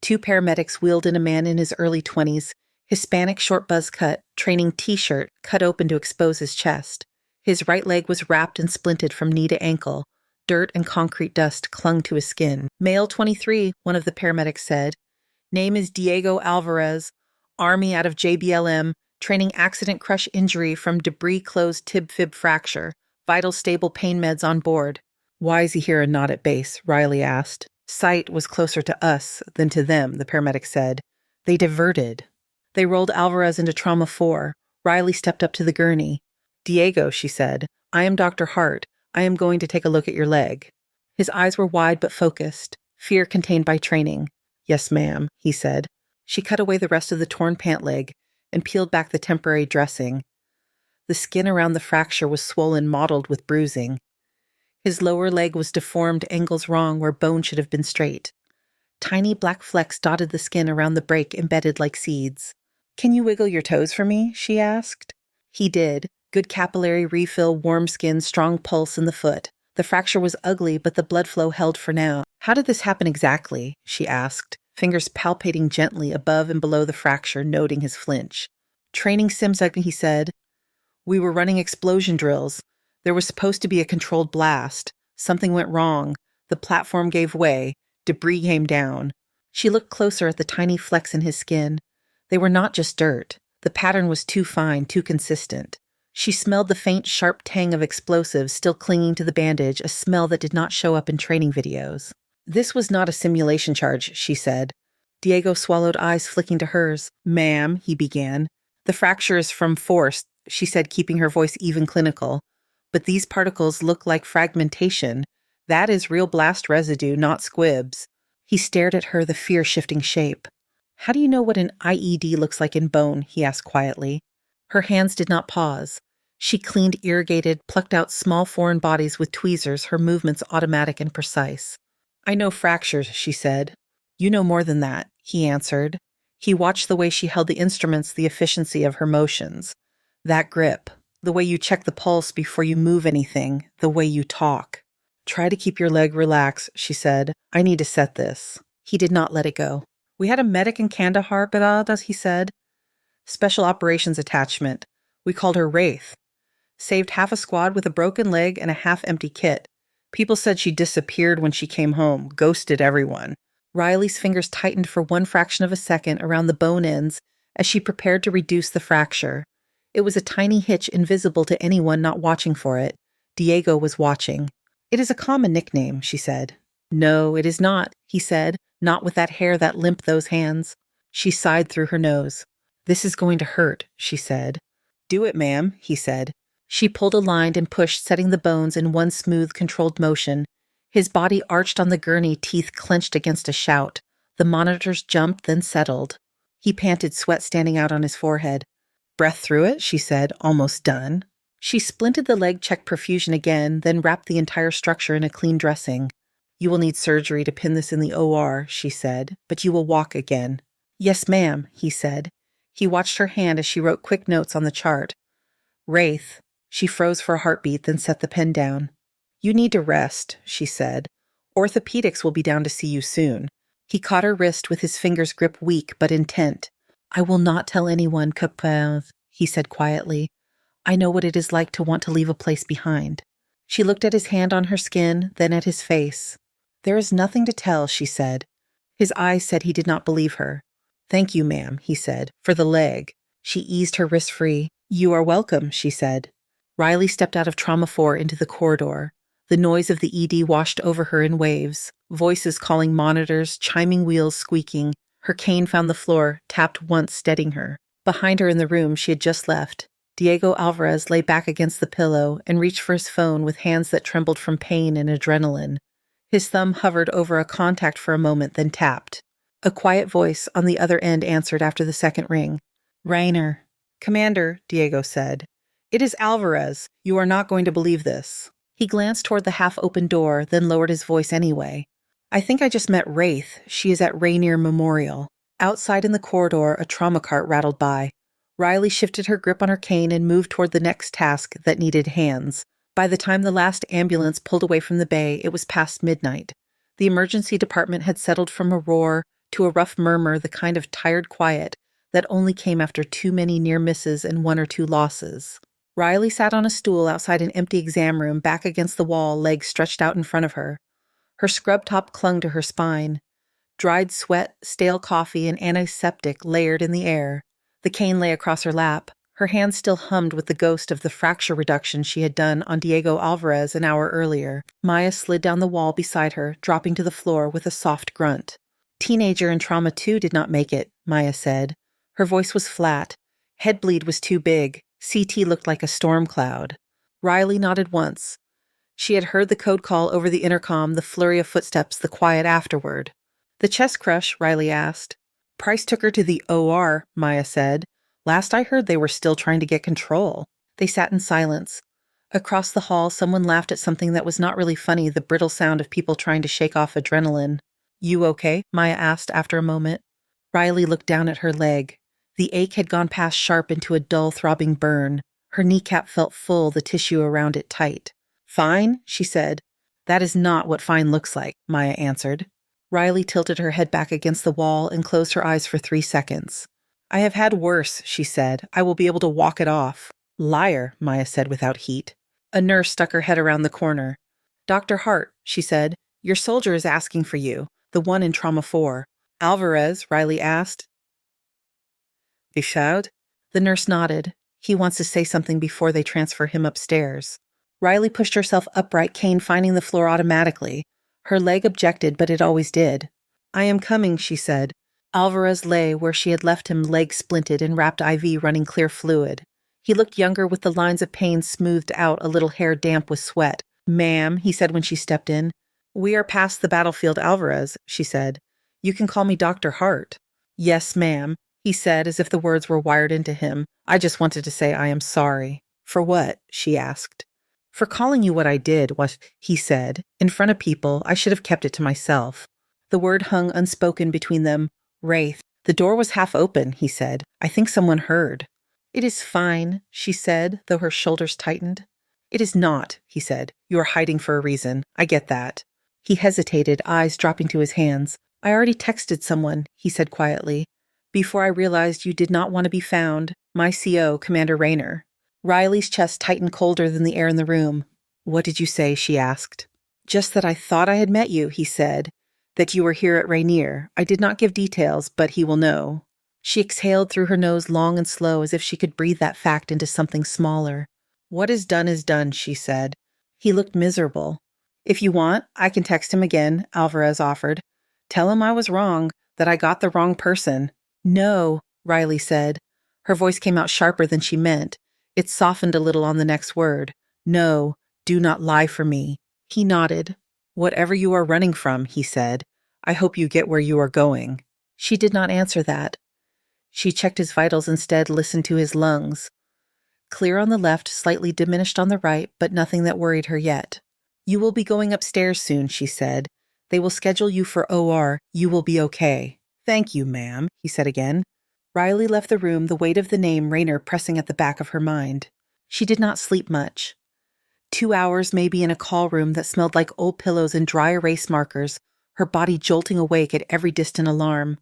2 paramedics wheeled in a man in his early 20s, Hispanic short buzz cut, training t-shirt cut open to expose his chest. His right leg was wrapped and splinted from knee to ankle. Dirt and concrete dust clung to his skin. Male 23, one of the paramedics said. Name is Diego Alvarez, Army out of JBLM, training accident crush injury from debris closed tib-fib fracture. Vital stable pain meds on board. Why is he here and not at base? Riley asked. Sight was closer to us than to them, the paramedic said. They diverted. They rolled Alvarez into Trauma 4. Riley stepped up to the gurney. Diego, she said, I am Dr. Hart. I am going to take a look at your leg. His eyes were wide but focused, fear contained by training. Yes, ma'am, he said. She cut away the rest of the torn pant leg and peeled back the temporary dressing. The skin around the fracture was swollen, mottled with bruising. His lower leg was deformed, angles wrong where bone should have been straight. Tiny black flecks dotted the skin around the break, embedded like seeds. Can you wiggle your toes for me? She asked. He did. Good capillary refill, warm skin, strong pulse in the foot. The fracture was ugly, but the blood flow held for now. How did this happen exactly? She asked, fingers palpating gently above and below the fracture, noting his flinch. Training sims, he said. We were running explosion drills. There was supposed to be a controlled blast. Something went wrong. The platform gave way. Debris came down. She looked closer at the tiny flecks in his skin. They were not just dirt. The pattern was too fine, too consistent. She smelled the faint, sharp tang of explosives still clinging to the bandage, a smell that did not show up in training videos. This was not a simulation charge, she said. Diego swallowed, eyes flicking to hers. Ma'am, he began. The fracture is from force, she said, keeping her voice even clinical. But these particles look like fragmentation. That is real blast residue, not squibs. He stared at her, the fear shifting shape. How do you know what an IED looks like in bone? He asked quietly. Her hands did not pause. She cleaned, irrigated, plucked out small foreign bodies with tweezers, her movements automatic and precise. I know fractures, she said. You know more than that, he answered. He watched the way she held the instruments, the efficiency of her motions. That grip, the way you check the pulse before you move anything, the way you talk. Try to keep your leg relaxed, she said. I need to set this. He did not let it go. We had a medic in Kandahar, he said. Special operations attachment. We called her Wraith. Saved half a squad with a broken leg and a half-empty kit. People said she disappeared when she came home, ghosted everyone. Riley's fingers tightened for one fraction of a second around the bone ends as she prepared to reduce the fracture. It was a tiny hitch invisible to anyone not watching for it. Diego was watching. It is a common nickname, she said. No, it is not, he said, not with that hair that limp those hands. She sighed through her nose. This is going to hurt, she said. Do it, ma'am, he said. She pulled a line and pushed, setting the bones in one smooth, controlled motion. His body arched on the gurney, teeth clenched against a shout. The monitors jumped, then settled. He panted, sweat standing out on his forehead. Breath through it, she said, almost done. She splinted the leg, checked perfusion again, then wrapped the entire structure in a clean dressing. You will need surgery to pin this in the OR, she said, but you will walk again. Yes, ma'am, he said. He watched her hand as she wrote quick notes on the chart. Wraith. She froze for a heartbeat, then set the pen down. You need to rest, she said. Orthopedics will be down to see you soon. He caught her wrist with his fingers grip weak but intent. I will not tell anyone, Capaz, he said quietly. I know what it is like to want to leave a place behind. She looked at his hand on her skin, then at his face. There is nothing to tell, she said. His eyes said he did not believe her. Thank you, ma'am, he said, for the leg. She eased her wrist free. You are welcome, she said. Riley stepped out of Trauma 4 into the corridor. The noise of the ED washed over her in waves, voices calling monitors, chiming wheels squeaking. Her cane found the floor, tapped once, steadying her. Behind her in the room she had just left, Diego Alvarez lay back against the pillow and reached for his phone with hands that trembled from pain and adrenaline. His thumb hovered over a contact for a moment, then tapped. A quiet voice on the other end answered after the second ring. Rainer. Commander, Diego said. It is Alvarez. You are not going to believe this. He glanced toward the half-open door, then lowered his voice anyway. I think I just met Wraith. She is at Rainier Memorial. Outside in the corridor, a trauma cart rattled by. Riley shifted her grip on her cane and moved toward the next task that needed hands. By the time the last ambulance pulled away from the bay, it was past midnight. The emergency department had settled from a roar to a rough murmur, the kind of tired quiet that only came after too many near misses and one or two losses. Riley sat on a stool outside an empty exam room, back against the wall, legs stretched out in front of her. Her scrub top clung to her spine. Dried sweat, stale coffee, and antiseptic layered in the air. The cane lay across her lap. Her hand still hummed with the ghost of the fracture reduction she had done on Diego Alvarez an hour earlier. Maya slid down the wall beside her, dropping to the floor with a soft grunt. Teenager in trauma 2 did not make it, Maya said. Her voice was flat. Head bleed was too big. CT looked like a storm cloud. Riley nodded once. She had heard the code call over the intercom, the flurry of footsteps, the quiet afterward. The chest crush, Riley asked. Price took her to the OR, Maya said. Last I heard they were still trying to get control. They sat in silence. Across the hall, someone laughed at something that was not really funny, the brittle sound of people trying to shake off adrenaline. You okay? Maya asked after a moment. Riley looked down at her leg. The ache had gone past sharp into a dull, throbbing burn. Her kneecap felt full, the tissue around it tight. Fine, she said. That is not what fine looks like, Maya answered. Riley tilted her head back against the wall and closed her eyes for 3 seconds. I have had worse, she said. I will be able to walk it off. Liar, Maya said without heat. A nurse stuck her head around the corner. Dr. Hart, she said, your soldier is asking for you, the one in Trauma 4. Alvarez, Riley asked. Geschaut? The nurse nodded. He wants to say something before they transfer him upstairs. Riley pushed herself upright, cane finding the floor automatically. Her leg objected, but it always did. I am coming, she said. Alvarez lay where she had left him, leg splinted and wrapped IV running clear fluid. He looked younger with the lines of pain smoothed out, a little hair damp with sweat. Ma'am, he said when she stepped in. We are past the battlefield, Alvarez, she said. You can call me Dr. Hart. Yes, ma'am, he said as if the words were wired into him. I just wanted to say I am sorry. For what? She asked. For calling you what I did, what he said. In front of people, I should have kept it to myself. The word hung unspoken between them. Wraith. The door was half open, he said. I think someone heard. It is fine, she said, though her shoulders tightened. It is not, he said. You are hiding for a reason. I get that. He hesitated, eyes dropping to his hands. I already texted someone, he said quietly. Before I realized you did not want to be found, my CO, Commander Rainer. Riley's chest tightened colder than the air in the room. What did you say? She asked. Just that I thought I had met you, he said. That you were here at Rainier. I did not give details, but he will know. She exhaled through her nose long and slow as if she could breathe that fact into something smaller. What is done, she said. He looked miserable. If you want, I can text him again, Alvarez offered. Tell him I was wrong, that I got the wrong person. No, Riley said. Her voice came out sharper than she meant. It softened a little on the next word. No, do not lie for me. He nodded. Whatever you are running from, he said. I hope you get where you are going. She did not answer that. She checked his vitals instead, listened to his lungs. Clear on the left, slightly diminished on the right, but nothing that worried her yet. You will be going upstairs soon, she said. They will schedule you for OR. You will be okay. Thank you, ma'am, he said again. Riley left the room, the weight of the name Rainer pressing at the back of her mind. She did not sleep much. 2 hours maybe in a call room that smelled like old pillows and dry erase markers, her body jolting awake at every distant alarm.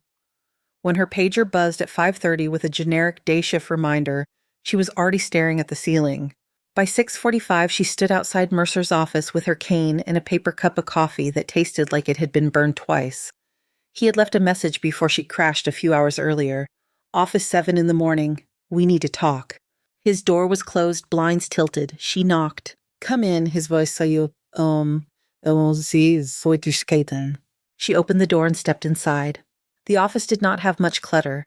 When her pager buzzed at 5:30 with a generic day shift reminder, she was already staring at the ceiling. By 6:45, she stood outside Mercer's office with her cane and a paper cup of coffee that tasted like it had been burned twice. He had left a message before she crashed a few hours earlier. Office 7 in the morning. We need to talk. His door was closed, blinds tilted. She knocked. Come in, his voice saiu. She opened the door and stepped inside. The office did not have much clutter.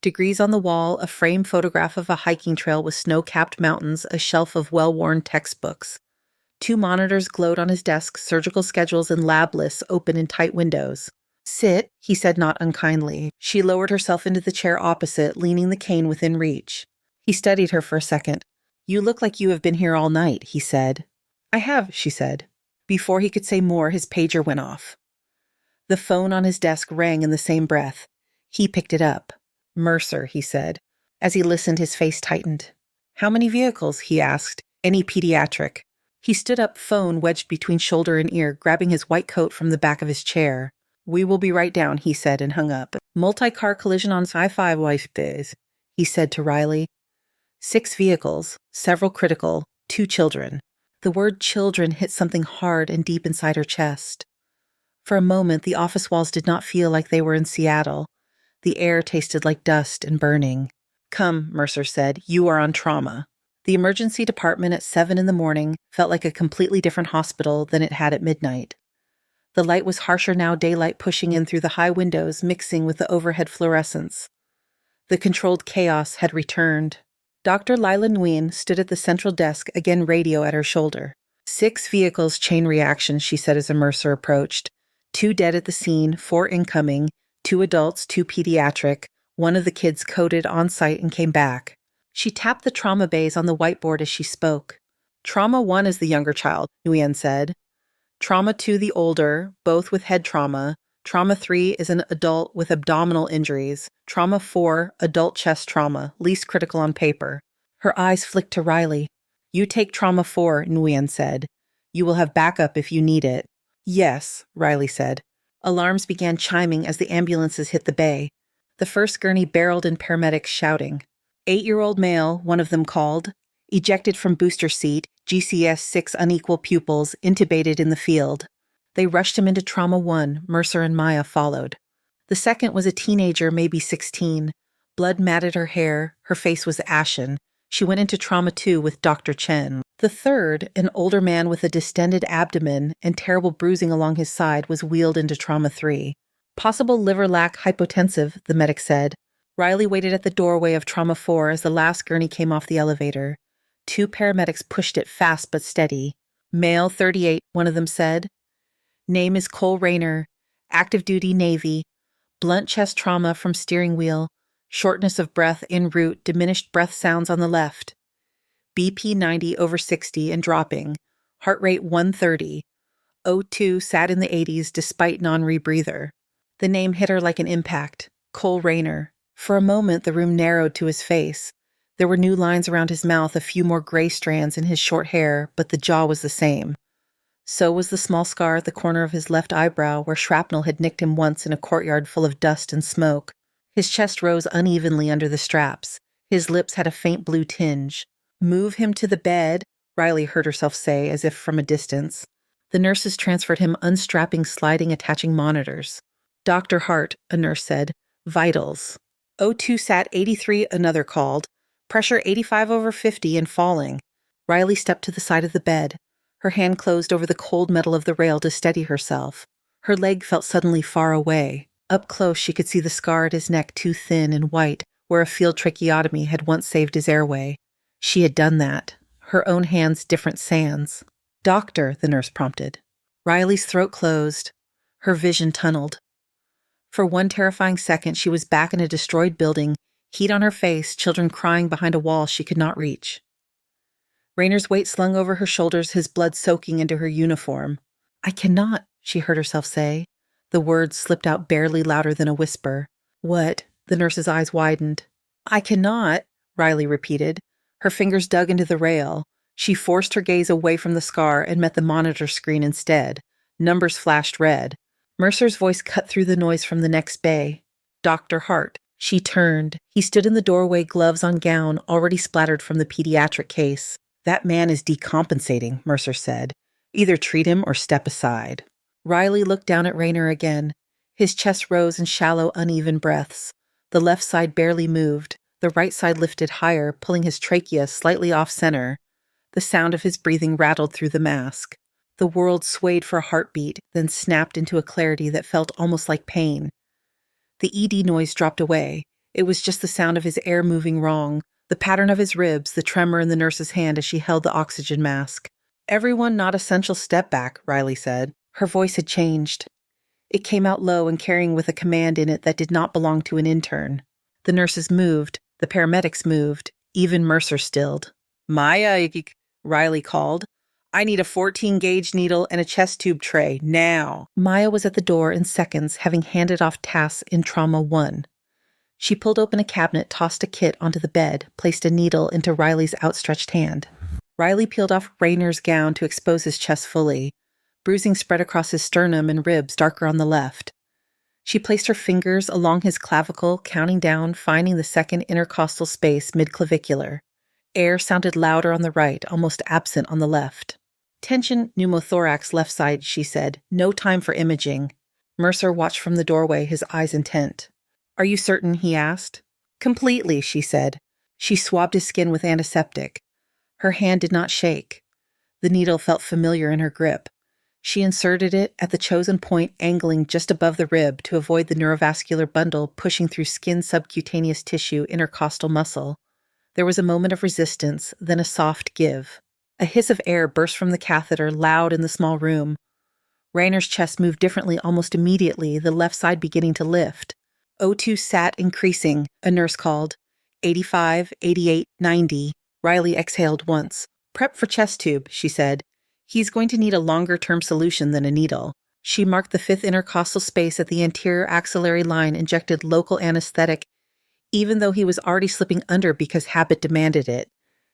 Degrees on the wall, a framed photograph of a hiking trail with snow-capped mountains, a shelf of well-worn textbooks. Two monitors glowed on his desk, surgical schedules and lab lists open in tight windows. "Sit," he said not unkindly. She lowered herself into the chair opposite, leaning the cane within reach. He studied her for a second. "You look like you have been here all night," he said. "I have," she said. Before he could say more, his pager went off. The phone on his desk rang in the same breath. He picked it up. "Mercer," he said. As he listened, his face tightened. "How many vehicles?" he asked. "Any pediatric?" He stood up, phone wedged between shoulder and ear, grabbing his white coat from the back of his chair. "We will be right down," he said, and hung up. "Multi-car collision on Sci-Fi Wife Days," he said to Riley. 6 vehicles, several critical, 2 children. The word children hit something hard and deep inside her chest. For a moment, the office walls did not feel like they were in Seattle. The air tasted like dust and burning. "Come," Mercer said, "you are on trauma." The emergency department at 7 in the morning felt like a completely different hospital than it had at midnight. The light was harsher now, daylight pushing in through the high windows, mixing with the overhead fluorescence. The controlled chaos had returned. Dr. Lila Nguyen stood at the central desk, again radio at her shoulder. 6 vehicles, chain reaction, she said as a Mercer approached. 2 dead at the scene, 4 incoming, 2 adults, 2 pediatric. One of the kids coded on site and came back. She tapped the trauma bays on the whiteboard as she spoke. "Trauma 1 is the younger child," Nguyen said. "Trauma 2 the older, both with head trauma. Trauma 3 is an adult with abdominal injuries. Trauma 4, adult chest trauma, least critical on paper." Her eyes flicked to Riley. "You take trauma 4, Nguyen said. "You will have backup if you need it." "Yes," Riley said. Alarms began chiming as the ambulances hit the bay. The first gurney barreled in, paramedics shouting. 8-year-old male, one of them called. Ejected from booster seat, GCS 6 unequal pupils, intubated in the field. They rushed him into trauma 1, Mercer and Maya followed. The second was a teenager, maybe 16. Blood matted her hair, her face was ashen. She went into trauma 2 with Dr. Chen. The third, an older man with a distended abdomen and terrible bruising along his side, was wheeled into trauma 3. "Possible liver lac hypotensive," the medic said. Riley waited at the doorway of trauma 4 as the last gurney came off the elevator. 2 paramedics pushed it fast but steady. "Male 38, one of them said. "Name is Cole Rayner, active duty Navy, blunt chest trauma from steering wheel, shortness of breath en route, diminished breath sounds on the left. BP 90 over 60 and dropping, heart rate 130. O2 sat in the 80s despite non-rebreather." The name hit her like an impact. Cole Rayner. For a moment, the room narrowed to his face. There were new lines around his mouth, a few more gray strands in his short hair, but the jaw was the same. So was the small scar at the corner of his left eyebrow where shrapnel had nicked him once in a courtyard full of dust and smoke. His chest rose unevenly under the straps. His lips had a faint blue tinge. "Move him to the bed," Riley heard herself say, as if from a distance. The nurses transferred him, unstrapping, sliding, attaching monitors. "Dr. Hart," a nurse said. "Vitals." "O2 sat 83, another called. Pressure 85 over 50 and falling." Riley stepped to the side of the bed. Her hand closed over the cold metal of the rail to steady herself. Her leg felt suddenly far away. Up close, she could see the scar at his neck, too thin and white, where a field tracheotomy had once saved his airway. She had done that. Her own hands, different sands. "Doctor," the nurse prompted. Riley's throat closed. Her vision tunneled. For one terrifying second, she was back in a destroyed building, heat on her face, children crying behind a wall she could not reach. Rayner's weight slung over her shoulders, his blood soaking into her uniform. "I cannot," she heard herself say. The words slipped out barely, louder than a whisper. "What?" The nurse's eyes widened. "I cannot," Riley repeated. Her fingers dug into the rail. She forced her gaze away from the scar and met the monitor screen instead. Numbers flashed red. Mercer's voice cut through the noise from the next bay. "Dr. Hart." She turned. He stood in the doorway, gloves on gown, already splattered from the pediatric case. "That man is decompensating," Mercer said. "Either treat him or step aside." Riley looked down at Rayner again. His chest rose in shallow, uneven breaths. The left side barely moved. The right side lifted higher, pulling his trachea slightly off-center. The sound of his breathing rattled through the mask. The world swayed for a heartbeat, then snapped into a clarity that felt almost like pain. The ED noise dropped away. It was just the sound of his air moving wrong, the pattern of his ribs, the tremor in the nurse's hand as she held the oxygen mask. Everyone not essential step back, Riley said. Her voice had changed. It came out low and carrying with a command in it that did not belong to an intern. The nurses moved, the paramedics moved, even Mercer stilled. Maya, Riley called. I need a 14-gauge needle and a chest tube tray, now. Maya was at the door in seconds, having handed off tasks in Trauma 1. She pulled open a cabinet, tossed a kit onto the bed, placed a needle into Riley's outstretched hand. Riley peeled off Rayner's gown to expose his chest fully. Bruising spread across his sternum and ribs, darker on the left. She placed her fingers along his clavicle, counting down, finding the second intercostal space mid-clavicular. Air sounded louder on the right, almost absent on the left. Tension pneumothorax left side, she said. No time for imaging. Mercer watched from the doorway, his eyes intent. Are you certain? He asked. Completely, she said. She swabbed his skin with antiseptic. Her hand did not shake. The needle felt familiar in her grip. She inserted it at the chosen point, angling just above the rib to avoid the neurovascular bundle pushing through skin, subcutaneous tissue, intercostal muscle. There was a moment of resistance, then a soft give. A hiss of air burst from the catheter, loud in the small room. Rayner's chest moved differently almost immediately, the left side beginning to lift. O2 sat increasing, a nurse called. 85, 88, 90. Riley exhaled once. Prep for chest tube, she said. He's going to need a longer-term solution than a needle. She marked the fifth intercostal space at the anterior axillary line, injected local anesthetic, even though he was already slipping under because habit demanded it.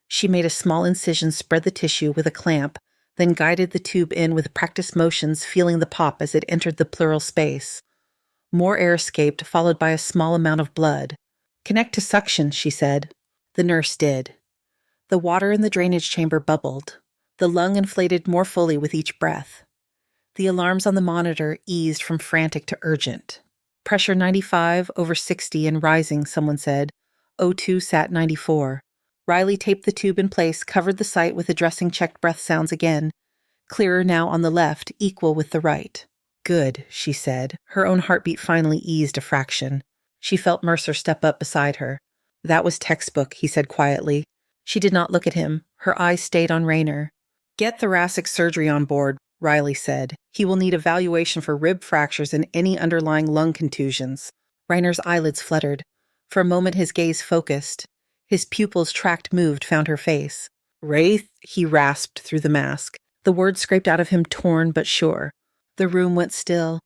She made a small incision, spread the tissue with a clamp, then guided the tube in with practiced motions, feeling the pop as it entered the pleural space. More air escaped, followed by a small amount of blood. Connect to suction, she said. The nurse did. The water in the drainage chamber bubbled. The lung inflated more fully with each breath. The alarms on the monitor eased from frantic to urgent. Pressure 95 over 60 and rising, someone said. O2 sat 94. Riley taped the tube in place, covered the site with the dressing checked breath sounds again. Clearer now on the left, equal with the right. Good, she said. Her own heartbeat finally eased a fraction. She felt Mercer step up beside her. That was textbook, he said quietly. She did not look at him. Her eyes stayed on Rayner. Get thoracic surgery on board, Riley said. He will need evaluation for rib fractures and any underlying lung contusions. Rayner's eyelids fluttered. For a moment his gaze focused. His pupils tracked moved, found her face. Wraith, he rasped through the mask. The words scraped out of him, torn but sure. The room went still.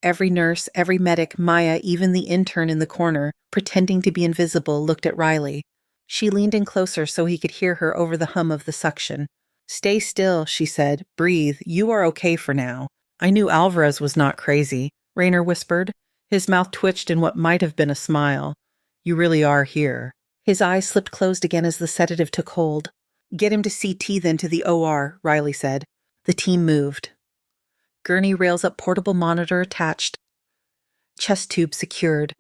Every nurse, every medic, Maya, even the intern in the corner, pretending to be invisible, looked at Riley. She leaned in closer so he could hear her over the hum of the suction. Stay still, she said. Breathe. You are okay for now. I knew Alvarez was not crazy, Rayner whispered. His mouth twitched in what might have been a smile. You really are here. His eyes slipped closed again as the sedative took hold. Get him to CT then to the OR, Riley said. The team moved. Gurney rails up, portable monitor attached. Chest tube secured.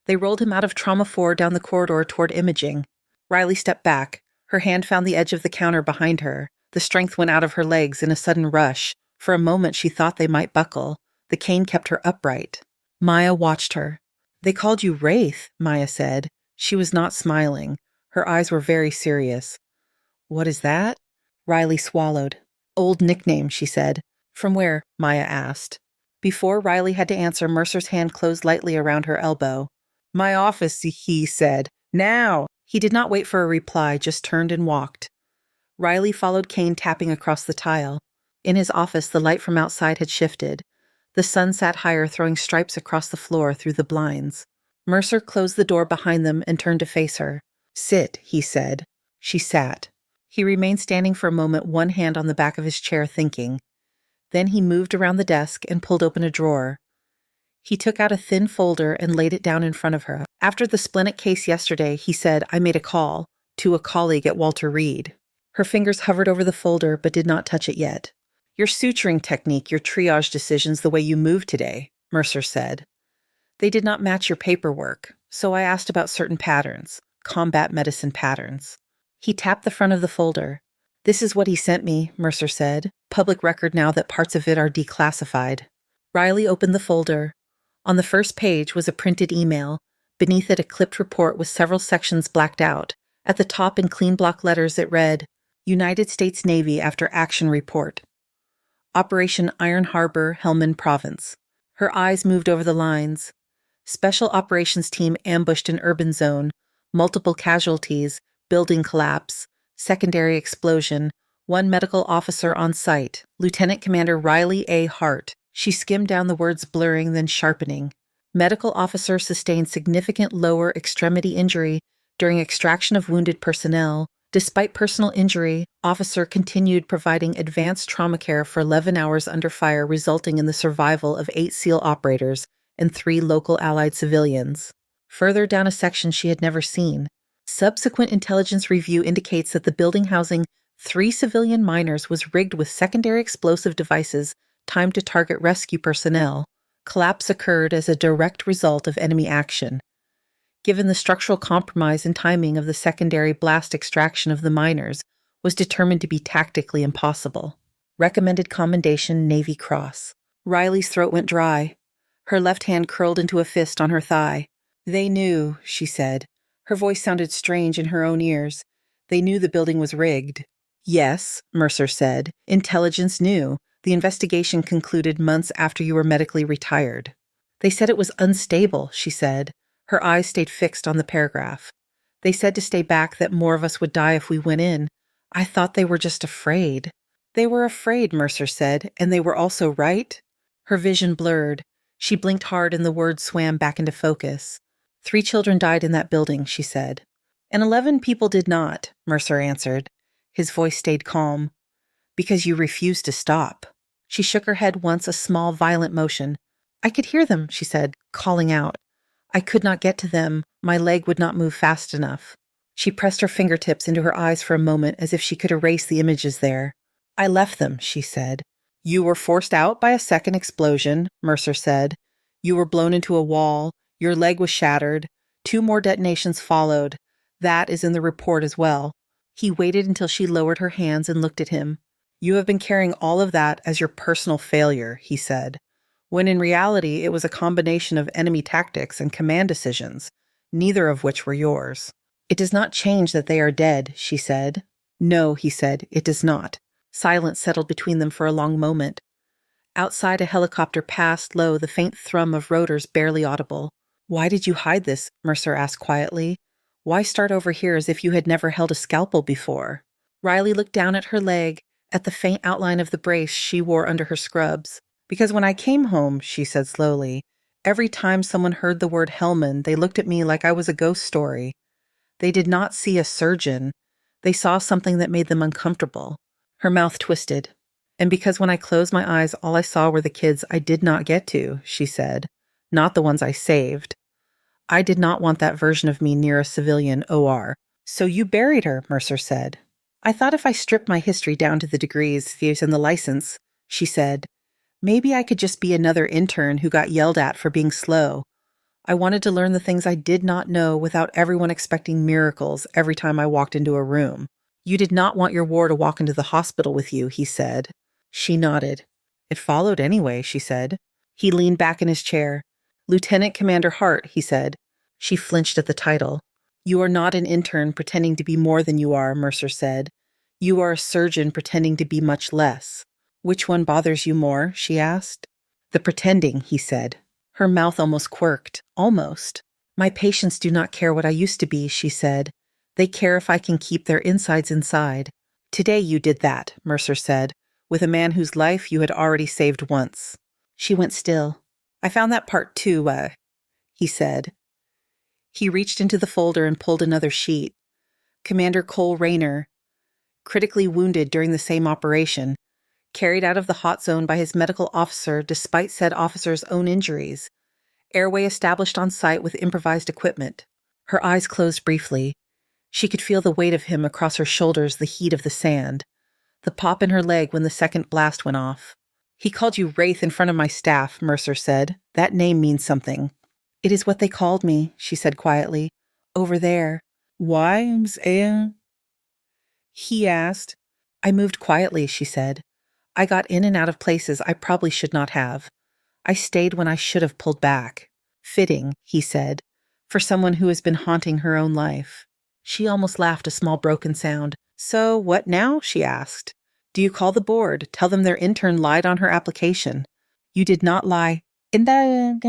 They rolled him out of Trauma 4 down the corridor toward imaging. Riley stepped back. Her hand found the edge of the counter behind her. The strength went out of her legs in a sudden rush. For a moment she thought they might buckle. The cane kept her upright. Maya watched her. They called you Wraith, Maya said. She was not smiling. Her eyes were very serious. What is that? Riley swallowed. Old nickname, she said. From where? Maya asked. Before Riley had to answer, Mercer's hand closed lightly around her elbow. My office, he said. Now! He did not wait for a reply, just turned and walked. Riley followed Kane, tapping across the tile. In his office, the light from outside had shifted. The sun sat higher, throwing stripes across the floor through the blinds. Mercer closed the door behind them and turned to face her. Sit, he said. She sat. He remained standing for a moment, one hand on the back of his chair, thinking. Then he moved around the desk and pulled open a drawer. He took out a thin folder and laid it down in front of her. After the splenic case yesterday, he said, I made a call to a colleague at Walter Reed. Her fingers hovered over the folder but did not touch it yet. Your suturing technique, your triage decisions, the way you moved today, Mercer said. They did not match your paperwork, so I asked about certain patterns, combat medicine patterns. He tapped the front of the folder. This is what he sent me, Mercer said. Public record now that parts of it are declassified. Riley opened the folder. On the first page was a printed email. Beneath it, a clipped report with several sections blacked out. At the top, in clean block letters, it read, United States Navy after action report. Operation Iron Harbor, Helmand Province. Her eyes moved over the lines. Special operations team ambushed an urban zone. Multiple casualties, building collapse, secondary explosion, one medical officer on site, Lieutenant Commander Riley A. Hart. She skimmed down the words, blurring, then sharpening. Medical officer sustained significant lower extremity injury during extraction of wounded personnel. Despite personal injury, officer continued providing advanced trauma care for 11 hours under fire, resulting in the survival of 8 SEAL operators and 3 local Allied civilians. Further down a section she had never seen. Subsequent intelligence review indicates that the building housing 3 civilian miners was rigged with secondary explosive devices timed to target rescue personnel. Collapse occurred as a direct result of enemy action. Given the structural compromise and timing of the secondary blast extraction of the miners was determined to be tactically impossible. Recommended commendation, Navy Cross. Riley's throat went dry. Her left hand curled into a fist on her thigh. They knew, she said. Her voice sounded strange in her own ears. They knew the building was rigged. Yes, Mercer said. Intelligence knew. The investigation concluded months after you were medically retired. They said it was unstable, she said. Her eyes stayed fixed on the paragraph. They said to stay back, that more of us would die if we went in. I thought they were just afraid. They were afraid, Mercer said, and they were also right? Her vision blurred. She blinked hard and the words swam back into focus. 3 children died in that building, she said. And 11 people did not, Mercer answered. His voice stayed calm. Because you refused to stop. She shook her head once, a small, violent motion. I could hear them, she said, calling out. I could not get to them. My leg would not move fast enough. She pressed her fingertips into her eyes for a moment as if she could erase the images there. I left them, she said. You were forced out by a second explosion, Mercer said. You were blown into a wall. Your leg was shattered. 2 more detonations followed. That is in the report as well. He waited until she lowered her hands and looked at him. You have been carrying all of that as your personal failure, he said. When in reality it was a combination of enemy tactics and command decisions, neither of which were yours. It does not change that they are dead, she said. No, he said, it does not. Silence settled between them for a long moment. Outside, a helicopter passed low, the faint thrum of rotors barely audible. Why did you hide this? Mercer asked quietly. Why start over here as if you had never held a scalpel before? Riley looked down at her leg, at the faint outline of the brace she wore under her scrubs. Because when I came home, she said slowly, every time someone heard the word Helmand, they looked at me like I was a ghost story. They did not see a surgeon. They saw something that made them uncomfortable. Her mouth twisted. And because when I closed my eyes, all I saw were the kids I did not get to, she said, not the ones I saved. I did not want that version of me near a civilian OR. So you buried her, Mercer said. I thought if I stripped my history down to the degrees, views, and the license, she said, maybe I could just be another intern who got yelled at for being slow. I wanted to learn the things I did not know without everyone expecting miracles every time I walked into a room. You did not want your war to walk into the hospital with you, he said. She nodded. It followed anyway, she said. He leaned back in his chair. Lieutenant Commander Hart, he said. She flinched at the title. You are not an intern pretending to be more than you are, Mercer said. You are a surgeon pretending to be much less. Which one bothers you more? She asked. The pretending, he said. Her mouth almost quirked. Almost. My patients do not care what I used to be, she said. They care if I can keep their insides inside. Today you did that, Mercer said, with a man whose life you had already saved once. She went still. I found that part too, he said. He reached into the folder and pulled another sheet. Commander Cole Rayner, critically wounded during the same operation, carried out of the hot zone by his medical officer despite said officer's own injuries. Airway established on site with improvised equipment. Her eyes closed briefly. She could feel the weight of him across her shoulders, the heat of the sand. The pop in her leg when the second blast went off. He called you Wraith in front of my staff, Mercer said. That name means something. It is what they called me, she said quietly. Over there. Why, he asked. I moved quietly, she said. I got in and out of places I probably should not have. I stayed when I should have pulled back. Fitting, he said, for someone who has been haunting her own life. She almost laughed, a small broken sound. So what now? She asked. Do you call the board? Tell them their intern lied on her application. You did not lie. In that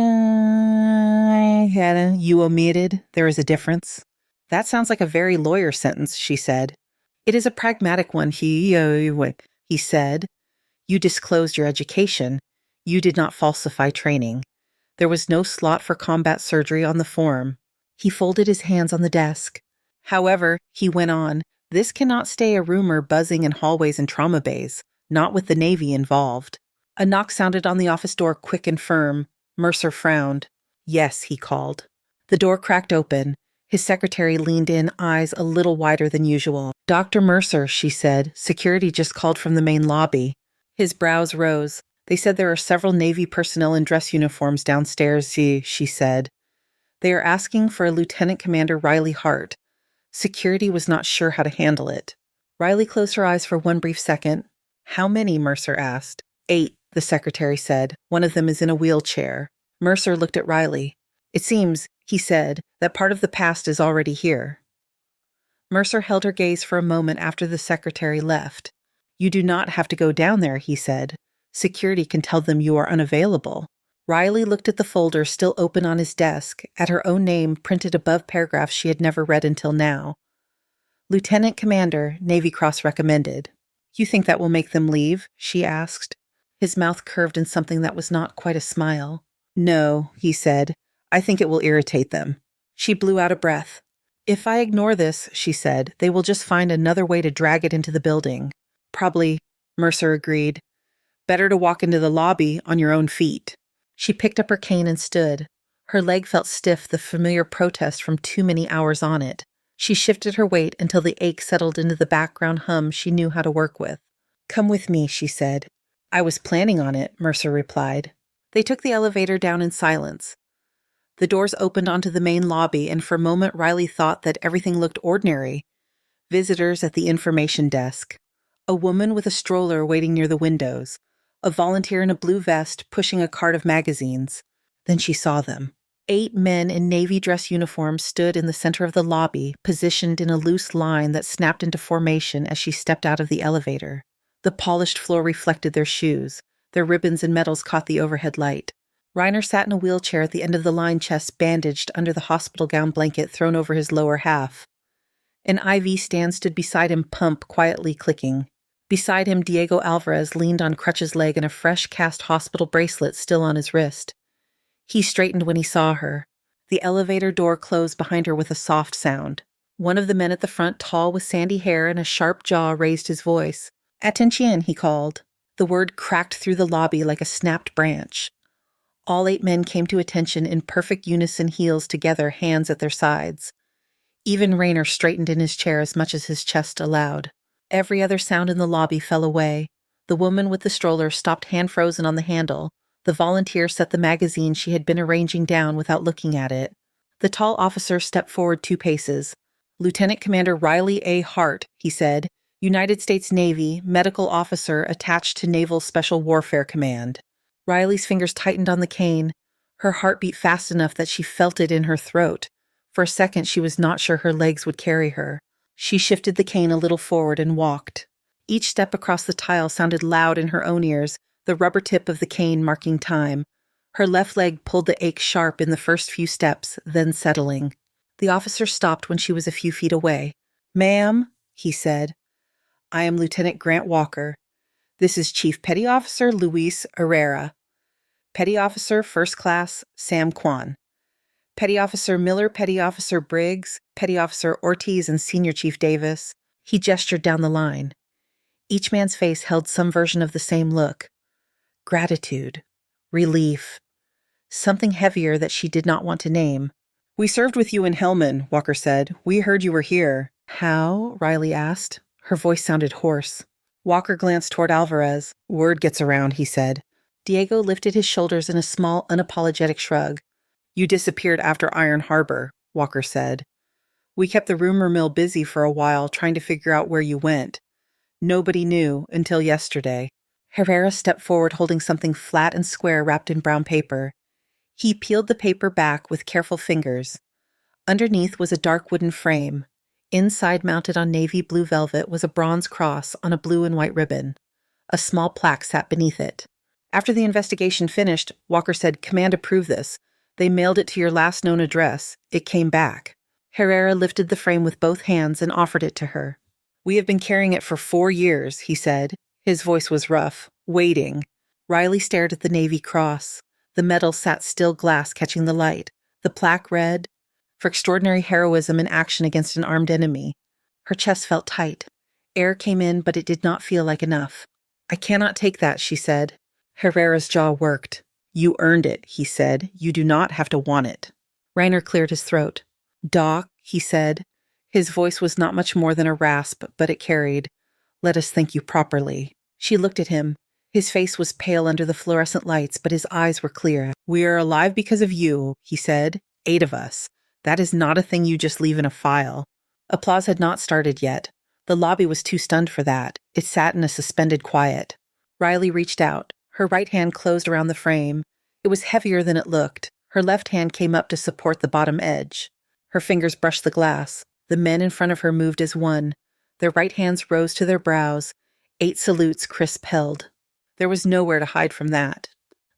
you omitted. There is a difference. That sounds like a very lawyer sentence, she said. It is a pragmatic one, he said. You disclosed your education. You did not falsify training. There was no slot for combat surgery on the form. He folded his hands on the desk. However, he went on, this cannot stay a rumor buzzing in hallways and trauma bays, not with the Navy involved. A knock sounded on the office door, quick and firm. Mercer frowned. Yes, he called. The door cracked open. His secretary leaned in, eyes a little wider than usual. Dr. Mercer, she said. Security just called from the main lobby. His brows rose. They said there are several Navy personnel in dress uniforms downstairs, she said. They are asking for a Lieutenant Commander Riley Hart. Security was not sure how to handle it. Riley closed her eyes for one brief second. How many? Mercer asked. 8, the secretary said. One of them is in a wheelchair. Mercer looked at Riley. It seems, he said, that part of the past is already here. Mercer held her gaze for a moment after the secretary left. You do not have to go down there, he said. Security can tell them you are unavailable. Riley looked at the folder still open on his desk, at her own name printed above paragraphs she had never read until now. Lieutenant Commander, Navy Cross recommended. You think that will make them leave? She asked. His mouth curved in something that was not quite a smile. No, he said. I think it will irritate them. She blew out a breath. If I ignore this, she said, they will just find another way to drag it into the building. Probably, Mercer agreed. Better to walk into the lobby on your own feet. She picked up her cane and stood. Her leg felt stiff, the familiar protest from too many hours on it. She shifted her weight until the ache settled into the background hum she knew how to work with. Come with me, she said. I was planning on it, Mercer replied. They took the elevator down in silence. The doors opened onto the main lobby, and for a moment Riley thought that everything looked ordinary. Visitors at the information desk. A woman with a stroller waiting near the windows. A volunteer in a blue vest pushing a cart of magazines. Then she saw them. 8 men in Navy dress uniforms stood in the center of the lobby, positioned in a loose line that snapped into formation as she stepped out of the elevator. The polished floor reflected their shoes. Their ribbons and medals caught the overhead light. Reiner sat in a wheelchair at the end of the line, chest bandaged under the hospital gown blanket thrown over his lower half. An IV stand stood beside him, pump quietly clicking. Beside him, Diego Alvarez leaned on Crutch's leg and a fresh cast hospital bracelet still on his wrist. He straightened when he saw her. The elevator door closed behind her with a soft sound. One of the men at the front, tall with sandy hair and a sharp jaw, raised his voice. Attention, he called. The word cracked through the lobby like a snapped branch. All 8 men came to attention in perfect unison, heels together, hands at their sides. Even Reiner straightened in his chair as much as his chest allowed. Every other sound in the lobby fell away. The woman with the stroller stopped hand-frozen on the handle. The volunteer set the magazine she had been arranging down without looking at it. The tall officer stepped forward 2 paces. Lieutenant Commander Riley A. Hart, he said, United States Navy, medical officer attached to Naval Special Warfare Command. Riley's fingers tightened on the cane. Her heart beat fast enough that she felt it in her throat. For a second, she was not sure her legs would carry her. She shifted the cane a little forward and walked. Each step across the tile sounded loud in her own ears, the rubber tip of the cane marking time. Her left leg pulled the ache sharp in the first few steps, then settling. The officer stopped when she was a few feet away. Ma'am, he said, I am Lieutenant Grant Walker. This is Chief Petty Officer Luis Herrera. Petty Officer First Class Sam Kwan. Petty Officer Miller, Petty Officer Briggs, Petty Officer Ortiz, and Senior Chief Davis. He gestured down the line. Each man's face held some version of the same look. Gratitude. Relief. Something heavier that she did not want to name. We served with you in Hellman, Walker said. We heard you were here. How? Riley asked. Her voice sounded hoarse. Walker glanced toward Alvarez. Word gets around, he said. Diego lifted his shoulders in a small, unapologetic shrug. You disappeared after Iron Harbor, Walker said. We kept the rumor mill busy for a while trying to figure out where you went. Nobody knew until yesterday. Herrera stepped forward holding something flat and square wrapped in brown paper. He peeled the paper back with careful fingers. Underneath was a dark wooden frame. Inside, mounted on navy blue velvet, was a bronze cross on a blue and white ribbon. A small plaque sat beneath it. After the investigation finished, Walker said, "Command approved this. They mailed it to your last known address. It came back." Herrera lifted the frame with both hands and offered it to her. "We have been carrying it for 4 years," he said. His voice was rough. "Waiting." Riley stared at the navy cross. The metal sat still glass catching the light. The plaque read, "For extraordinary heroism in action against an armed enemy." Her chest felt tight. Air came in, but it did not feel like enough. "I cannot take that," she said. Herrera's jaw worked. "You earned it," he said. "You do not have to want it." Reiner cleared his throat. "Doc," he said. His voice was not much more than a rasp, but it carried. "Let us thank you properly." She looked at him. His face was pale under the fluorescent lights, but his eyes were clear. "We are alive because of you," he said. 8 of us. That is not a thing you just leave in a file." Applause had not started yet. The lobby was too stunned for that. It sat in a suspended quiet. Riley reached out. Her right hand closed around the frame. It was heavier than it looked. Her left hand came up to support the bottom edge. Her fingers brushed the glass. The men in front of her moved as one. Their right hands rose to their brows. 8 salutes crisp held. There was nowhere to hide from that.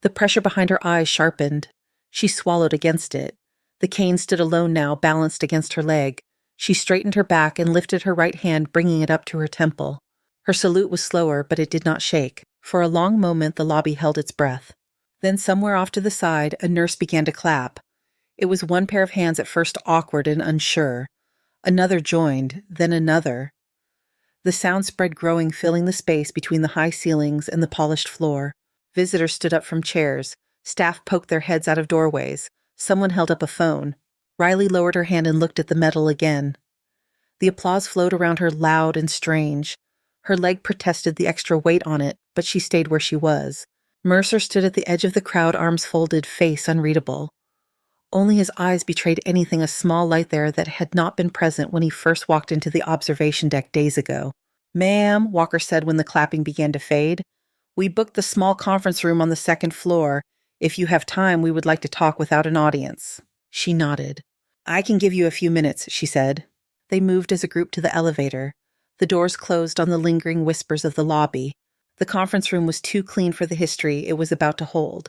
The pressure behind her eyes sharpened. She swallowed against it. The cane stood alone now, balanced against her leg. She straightened her back and lifted her right hand, bringing it up to her temple. Her salute was slower, but it did not shake. For a long moment, the lobby held its breath. Then somewhere off to the side, a nurse began to clap. It was one pair of hands, at first awkward and unsure. Another joined, then another. The sound spread, growing, filling the space between the high ceilings and the polished floor. Visitors stood up from chairs. Staff poked their heads out of doorways. Someone held up a phone. Riley lowered her hand and looked at the metal again. The applause flowed around her, loud and strange. Her leg protested the extra weight on it, but she stayed where she was. Mercer stood at the edge of the crowd, arms folded, face unreadable. Only his eyes betrayed anything, a small light there that had not been present when he first walked into the observation deck days ago. "Ma'am," Walker said when the clapping began to fade, "we booked the small conference room on the 2nd floor. If you have time, we would like to talk without an audience." She nodded. "I can give you a few minutes," she said. They moved as a group to the elevator. The doors closed on the lingering whispers of the lobby. The conference room was too clean for the history it was about to hold.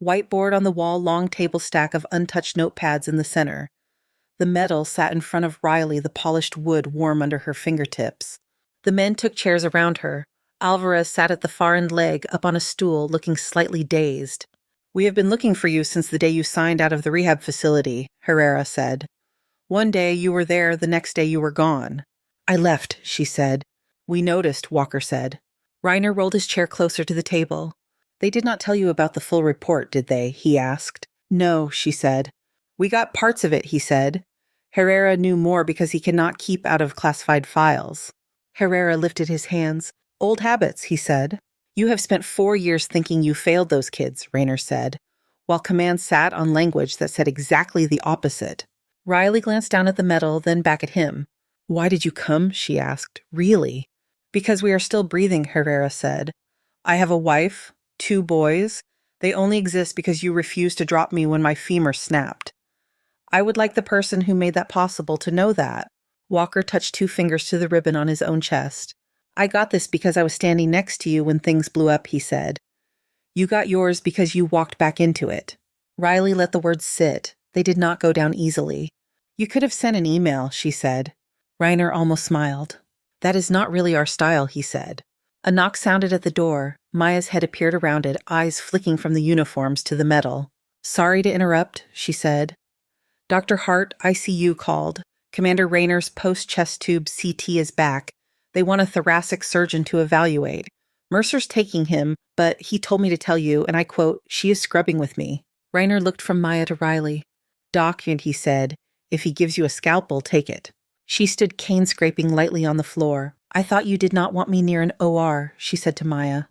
Whiteboard on the wall, long table stack of untouched notepads in the center. The metal sat in front of Riley, the polished wood warm under her fingertips. The men took chairs around her. Alvarez sat at the far end leg, up on a stool, looking slightly dazed. "We have been looking for you since the day you signed out of the rehab facility," Herrera said. "One day you were there, the next day you were gone." "I left," she said. "We noticed," Walker said. Reiner rolled his chair closer to the table. "They did not tell you about the full report, did they?" he asked. "No," she said. "We got parts of it," he said. "Herrera knew more because he cannot keep out of classified files." Herrera lifted his hands. "Old habits," he said. "You have spent 4 years thinking you failed those kids," Reiner said, while command sat on language that said exactly the opposite. Riley glanced down at the metal, then back at him. "Why did you come?" she asked. "Really?" "Because we are still breathing," Herrera said. "I have a wife, 2 boys. They only exist because you refused to drop me when my femur snapped. I would like the person who made that possible to know that." Walker touched 2 fingers to the ribbon on his own chest. "I got this because I was standing next to you when things blew up," he said. "You got yours because you walked back into it." Riley let the words sit. They did not go down easily. "You could have sent an email," she said. Reiner almost smiled. "That is not really our style," he said. A knock sounded at the door. Maya's head appeared around it, eyes flicking from the uniforms to the metal. "Sorry to interrupt," she said. "Dr. Hart, ICU called. Commander Rainer's post-chest tube CT is back. They want a thoracic surgeon to evaluate. Mercer's taking him, but he told me to tell you, and I quote, 'She is scrubbing with me.'" Reiner looked from Maya to Riley. "Doc," he said, "if he gives you a scalpel, take it." She stood cane-scraping lightly on the floor. "I thought you did not want me near an OR," she said to Maya.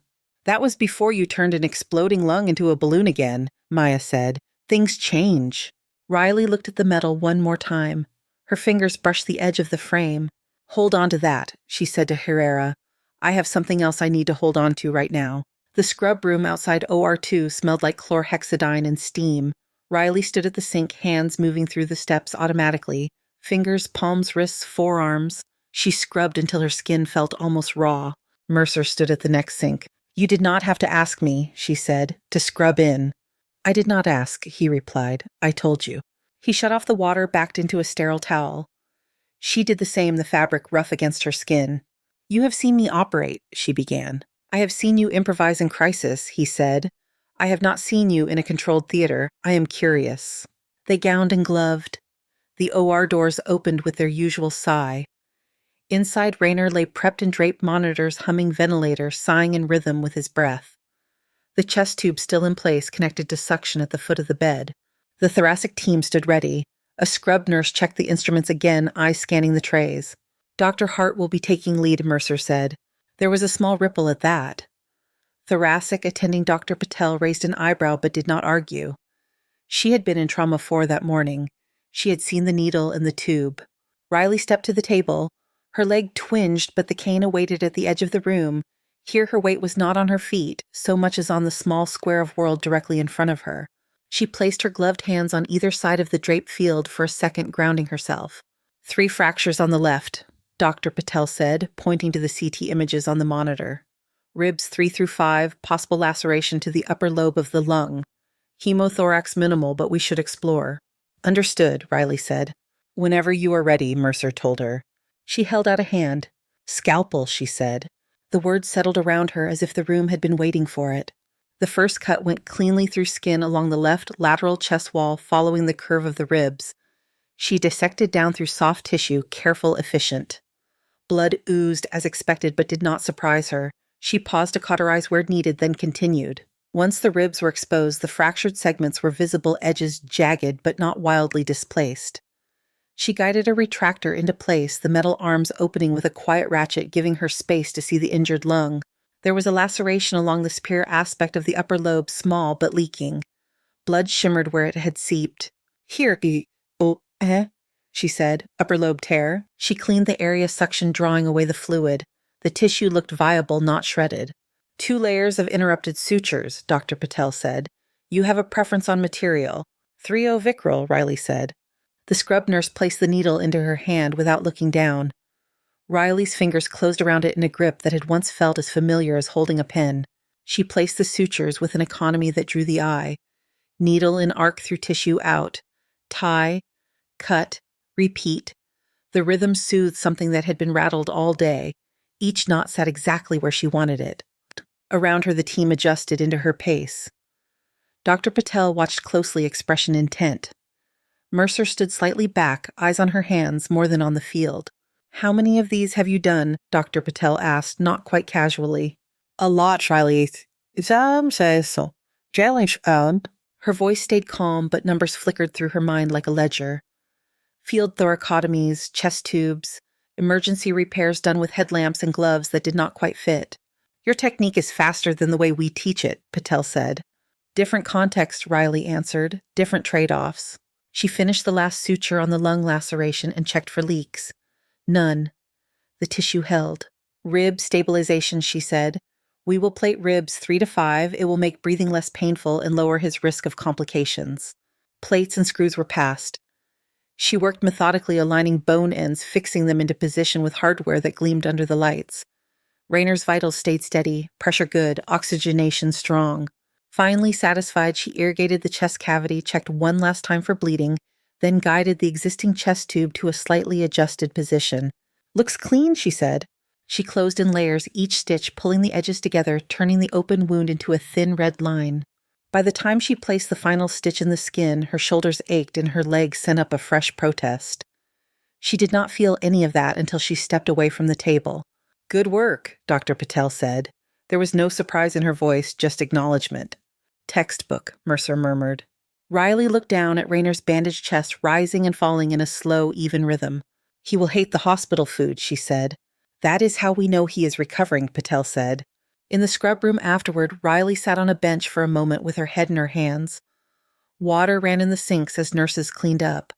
"That was before you turned an exploding lung into a balloon again," Maya said. "Things change." Riley looked at the metal one more time. Her fingers brushed the edge of the frame. "Hold on to that," she said to Herrera. "I have something else I need to hold on to right now." The scrub room outside OR2 smelled like chlorhexidine and steam. Riley stood at the sink, hands moving through the steps automatically, Fingers, palms, wrists, forearms. She scrubbed until her skin felt almost raw. Mercer stood at the next sink. "You did not have to ask me," she said, "to scrub in." "I did not ask," he replied. "I told you." He shut off the water, backed into a sterile towel. She did the same, the fabric rough against her skin. "You have seen me operate," she began. "I have seen you improvise in crisis," he said. "I have not seen you in a controlled theater. I am curious." They gowned and gloved. The OR doors opened with their usual sigh. Inside, Rayner lay prepped in draped monitors, humming ventilator, sighing in rhythm with his breath. The chest tube still in place, connected to suction at the foot of the bed. The thoracic team stood ready. A scrub nurse checked the instruments again, eyes scanning the trays. "Dr. Hart will be taking lead," Mercer said. There was a small ripple at that. Thoracic attending Dr. Patel raised an eyebrow but did not argue. She had been in Trauma 4 that morning. She had seen the needle and the tube. Riley stepped to the table. Her leg twinged, but the cane awaited at the edge of the room. Here her weight was not on her feet, so much as on the small square of world directly in front of her. She placed her gloved hands on either side of the draped field for a second, grounding herself. 3 fractures on the left, Dr. Patel said, pointing to the CT images on the monitor. Ribs 3 through 5, possible laceration to the upper lobe of the lung. Hemothorax minimal, but we should explore. Understood, Riley said. Whenever you are ready, Mercer told her. She held out a hand. Scalpel, she said. The words settled around her as if the room had been waiting for it. The first cut went cleanly through skin along the left lateral chest wall, following the curve of the ribs. She dissected down through soft tissue, careful, efficient. Blood oozed as expected but did not surprise her. She paused to cauterize where needed, then continued. Once the ribs were exposed, the fractured segments were visible, edges jagged but not wildly displaced. She guided a retractor into place, the metal arms opening with a quiet ratchet, giving her space to see the injured lung. There was a laceration along the superior aspect of the upper lobe, small but leaking. Blood shimmered where it had seeped. Here, she said. Upper lobe tear. She cleaned the area, suction drawing away the fluid. The tissue looked viable, not shredded. 2 layers of interrupted sutures, Dr. Patel said. You have a preference on material. 3O Vicryl, Riley said. The scrub nurse placed the needle into her hand without looking down. Riley's fingers closed around it in a grip that had once felt as familiar as holding a pen. She placed the sutures with an economy that drew the eye. Needle in arc through tissue out. Tie, cut, repeat. The rhythm soothed something that had been rattled all day. Each knot sat exactly where she wanted it. Around her, the team adjusted into her pace. Dr. Patel watched closely, expression intent. Mercer stood slightly back, eyes on her hands more than on the field. How many of these have you done? Dr. Patel asked, not quite casually. A lot, Riley. Her voice stayed calm, but numbers flickered through her mind like a ledger. Field thoracotomies, chest tubes, emergency repairs done with headlamps and gloves that did not quite fit. Your technique is faster than the way we teach it, Patel said. Different context, Riley answered. Different trade-offs. She finished the last suture on the lung laceration and checked for leaks. None. The tissue held. Rib stabilization, she said. We will plate ribs 3 to 5. It will make breathing less painful and lower his risk of complications. Plates and screws were passed. She worked methodically, aligning bone ends, fixing them into position with hardware that gleamed under the lights. Rayner's vitals stayed steady, pressure good, oxygenation strong. Finally satisfied, she irrigated the chest cavity, checked one last time for bleeding, then guided the existing chest tube to a slightly adjusted position. Looks clean, she said. She closed in layers, each stitch pulling the edges together, turning the open wound into a thin red line. By the time she placed the final stitch in the skin, her shoulders ached and her legs sent up a fresh protest. She did not feel any of that until she stepped away from the table. Good work, Dr. Patel said. There was no surprise in her voice, just acknowledgement. Textbook, Mercer murmured. Riley looked down at Rayner's bandaged chest, rising and falling in a slow, even rhythm. He will hate the hospital food, she said. That is how we know he is recovering, Patel said. In the scrub room afterward, Riley sat on a bench for a moment with her head in her hands. Water ran in the sinks as nurses cleaned up.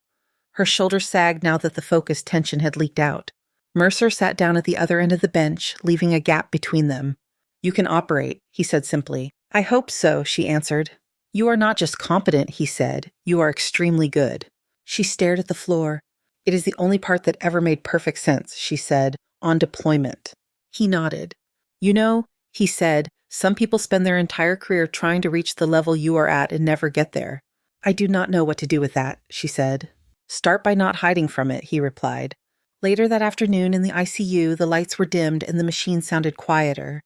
Her shoulders sagged now that the focused tension had leaked out. Mercer sat down at the other end of the bench, leaving a gap between them. You can operate, he said simply. I hope so, she answered. You are not just competent, he said. You are extremely good. She stared at the floor. It is the only part that ever made perfect sense, she said, on deployment. He nodded. You know, he said, some people spend their entire career trying to reach the level you are at and never get there. I do not know what to do with that, she said. Start by not hiding from it, he replied. Later that afternoon in the ICU, the lights were dimmed and the machine sounded quieter.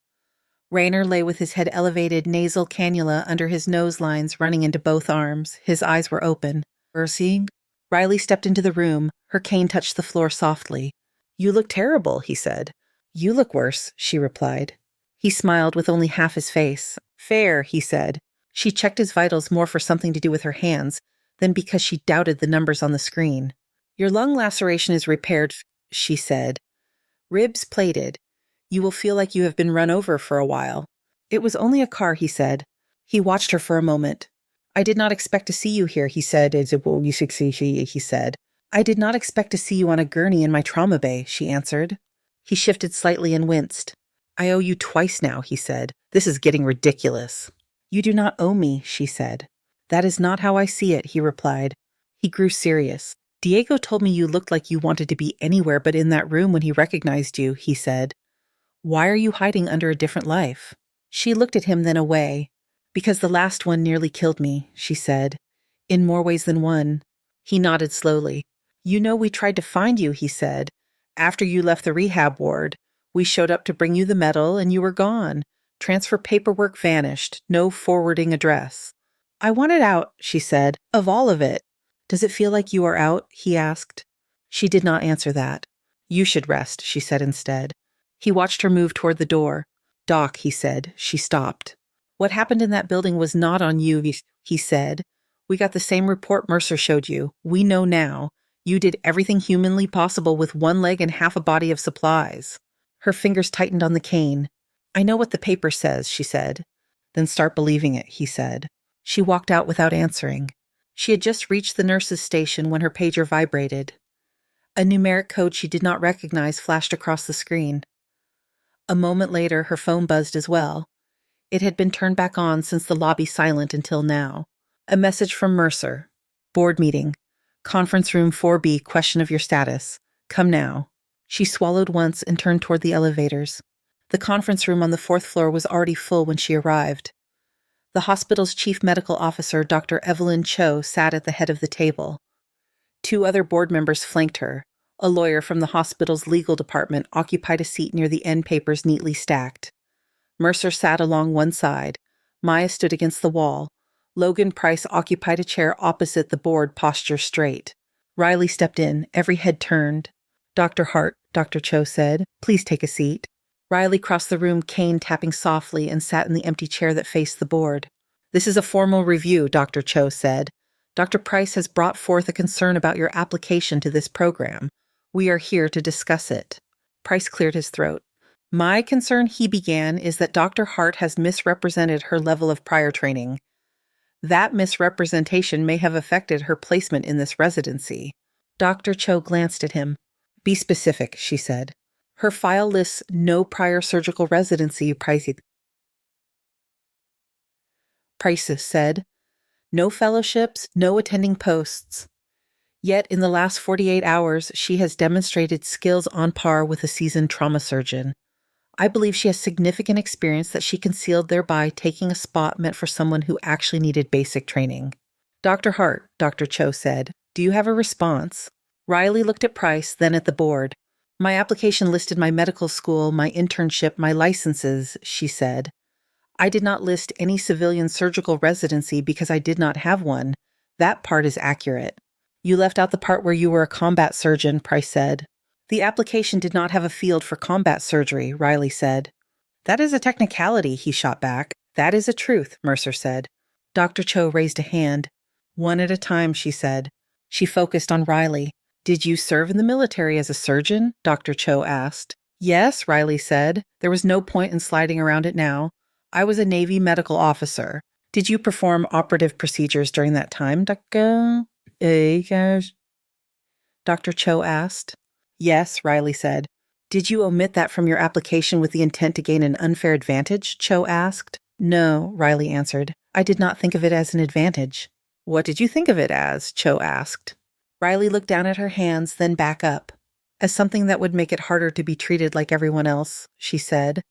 Rayner lay with his head elevated, nasal cannula under his nose lines running into both arms. His eyes were open. Seeing? Riley stepped into the room. Her cane touched the floor softly. You look terrible, he said. You look worse, she replied. He smiled with only half his face. Fair, he said. She checked his vitals more for something to do with her hands than because she doubted the numbers on the screen. Your lung laceration is repaired, she said. Ribs plated. You will feel like you have been run over for a while. It was only a car, he said. He watched her for a moment. I did not expect to see you here, he said. He said. I did not expect to see you on a gurney in my trauma bay, she answered. He shifted slightly and winced. I owe you twice now, he said. This is getting ridiculous. You do not owe me, she said. That is not how I see it, he replied. He grew serious. Diego told me you looked like you wanted to be anywhere but in that room when he recognized you, he said. Why are you hiding under a different life? She looked at him, then away. Because the last one nearly killed me, she said. In more ways than one. He nodded slowly. You know we tried to find you, he said. After you left the rehab ward, we showed up to bring you the medal and you were gone. Transfer paperwork vanished. No forwarding address. I want it out, she said. Of all of it. Does it feel like you are out? He asked. She did not answer that. You should rest, she said instead. He watched her move toward the door. Doc, he said. She stopped. What happened in that building was not on you, he said. We got the same report Mercer showed you. We know now. You did everything humanly possible with one leg and half a body of supplies. Her fingers tightened on the cane. I know what the paper says, she said. Then start believing it, he said. She walked out without answering. She had just reached the nurse's station when her pager vibrated. A numeric code she did not recognize flashed across the screen. A moment later, her phone buzzed as well. It had been turned back on since the lobby silent until now. A message from Mercer. Board meeting. Conference room 4B, question of your status. Come now. She swallowed once and turned toward the elevators. The conference room on the 4th floor was already full when she arrived. The hospital's chief medical officer, Dr. Evelyn Cho, sat at the head of the table. 2 other board members flanked her. A lawyer from the hospital's legal department occupied a seat near the end papers neatly stacked. Mercer sat along one side. Maya stood against the wall. Logan Price occupied a chair opposite the board, posture straight. Riley stepped in, every head turned. Dr. Hart, Dr. Cho said, please take a seat. Riley crossed the room, cane tapping softly, and sat in the empty chair that faced the board. This is a formal review, Dr. Cho said. Dr. Price has brought forth a concern about your application to this program. We are here to discuss it. Price cleared his throat. My concern, he began, is that Dr. Hart has misrepresented her level of prior training. That misrepresentation may have affected her placement in this residency. Dr. Cho glanced at him. Be specific, she said. Her file lists no prior surgical residency, Price said. No fellowships, no attending posts. Yet in the last 48 hours, she has demonstrated skills on par with a seasoned trauma surgeon. I believe she has significant experience that she concealed, thereby taking a spot meant for someone who actually needed basic training. Dr. Hart, Dr. Cho said, do you have a response? Riley looked at Price, then at the board. My application listed my medical school, my internship, my licenses, she said. I did not list any civilian surgical residency because I did not have one. That part is accurate. You left out the part where you were a combat surgeon, Price said. The application did not have a field for combat surgery, Riley said. That is a technicality, he shot back. That is a truth, Mercer said. Dr. Cho raised a hand. One at a time, she said. She focused on Riley. Did you serve in the military as a surgeon? Dr. Cho asked. Yes, Riley said. There was no point in sliding around it now. I was a Navy medical officer. Did you perform operative procedures during that time, Dr. Cho asked. Yes, Riley said. Did you omit that from your application with the intent to gain an unfair advantage? Cho asked. No, Riley answered. I did not think of it as an advantage. What did you think of it as? Cho asked. Riley looked down at her hands, then back up. As something that would make it harder to be treated like everyone else, she said.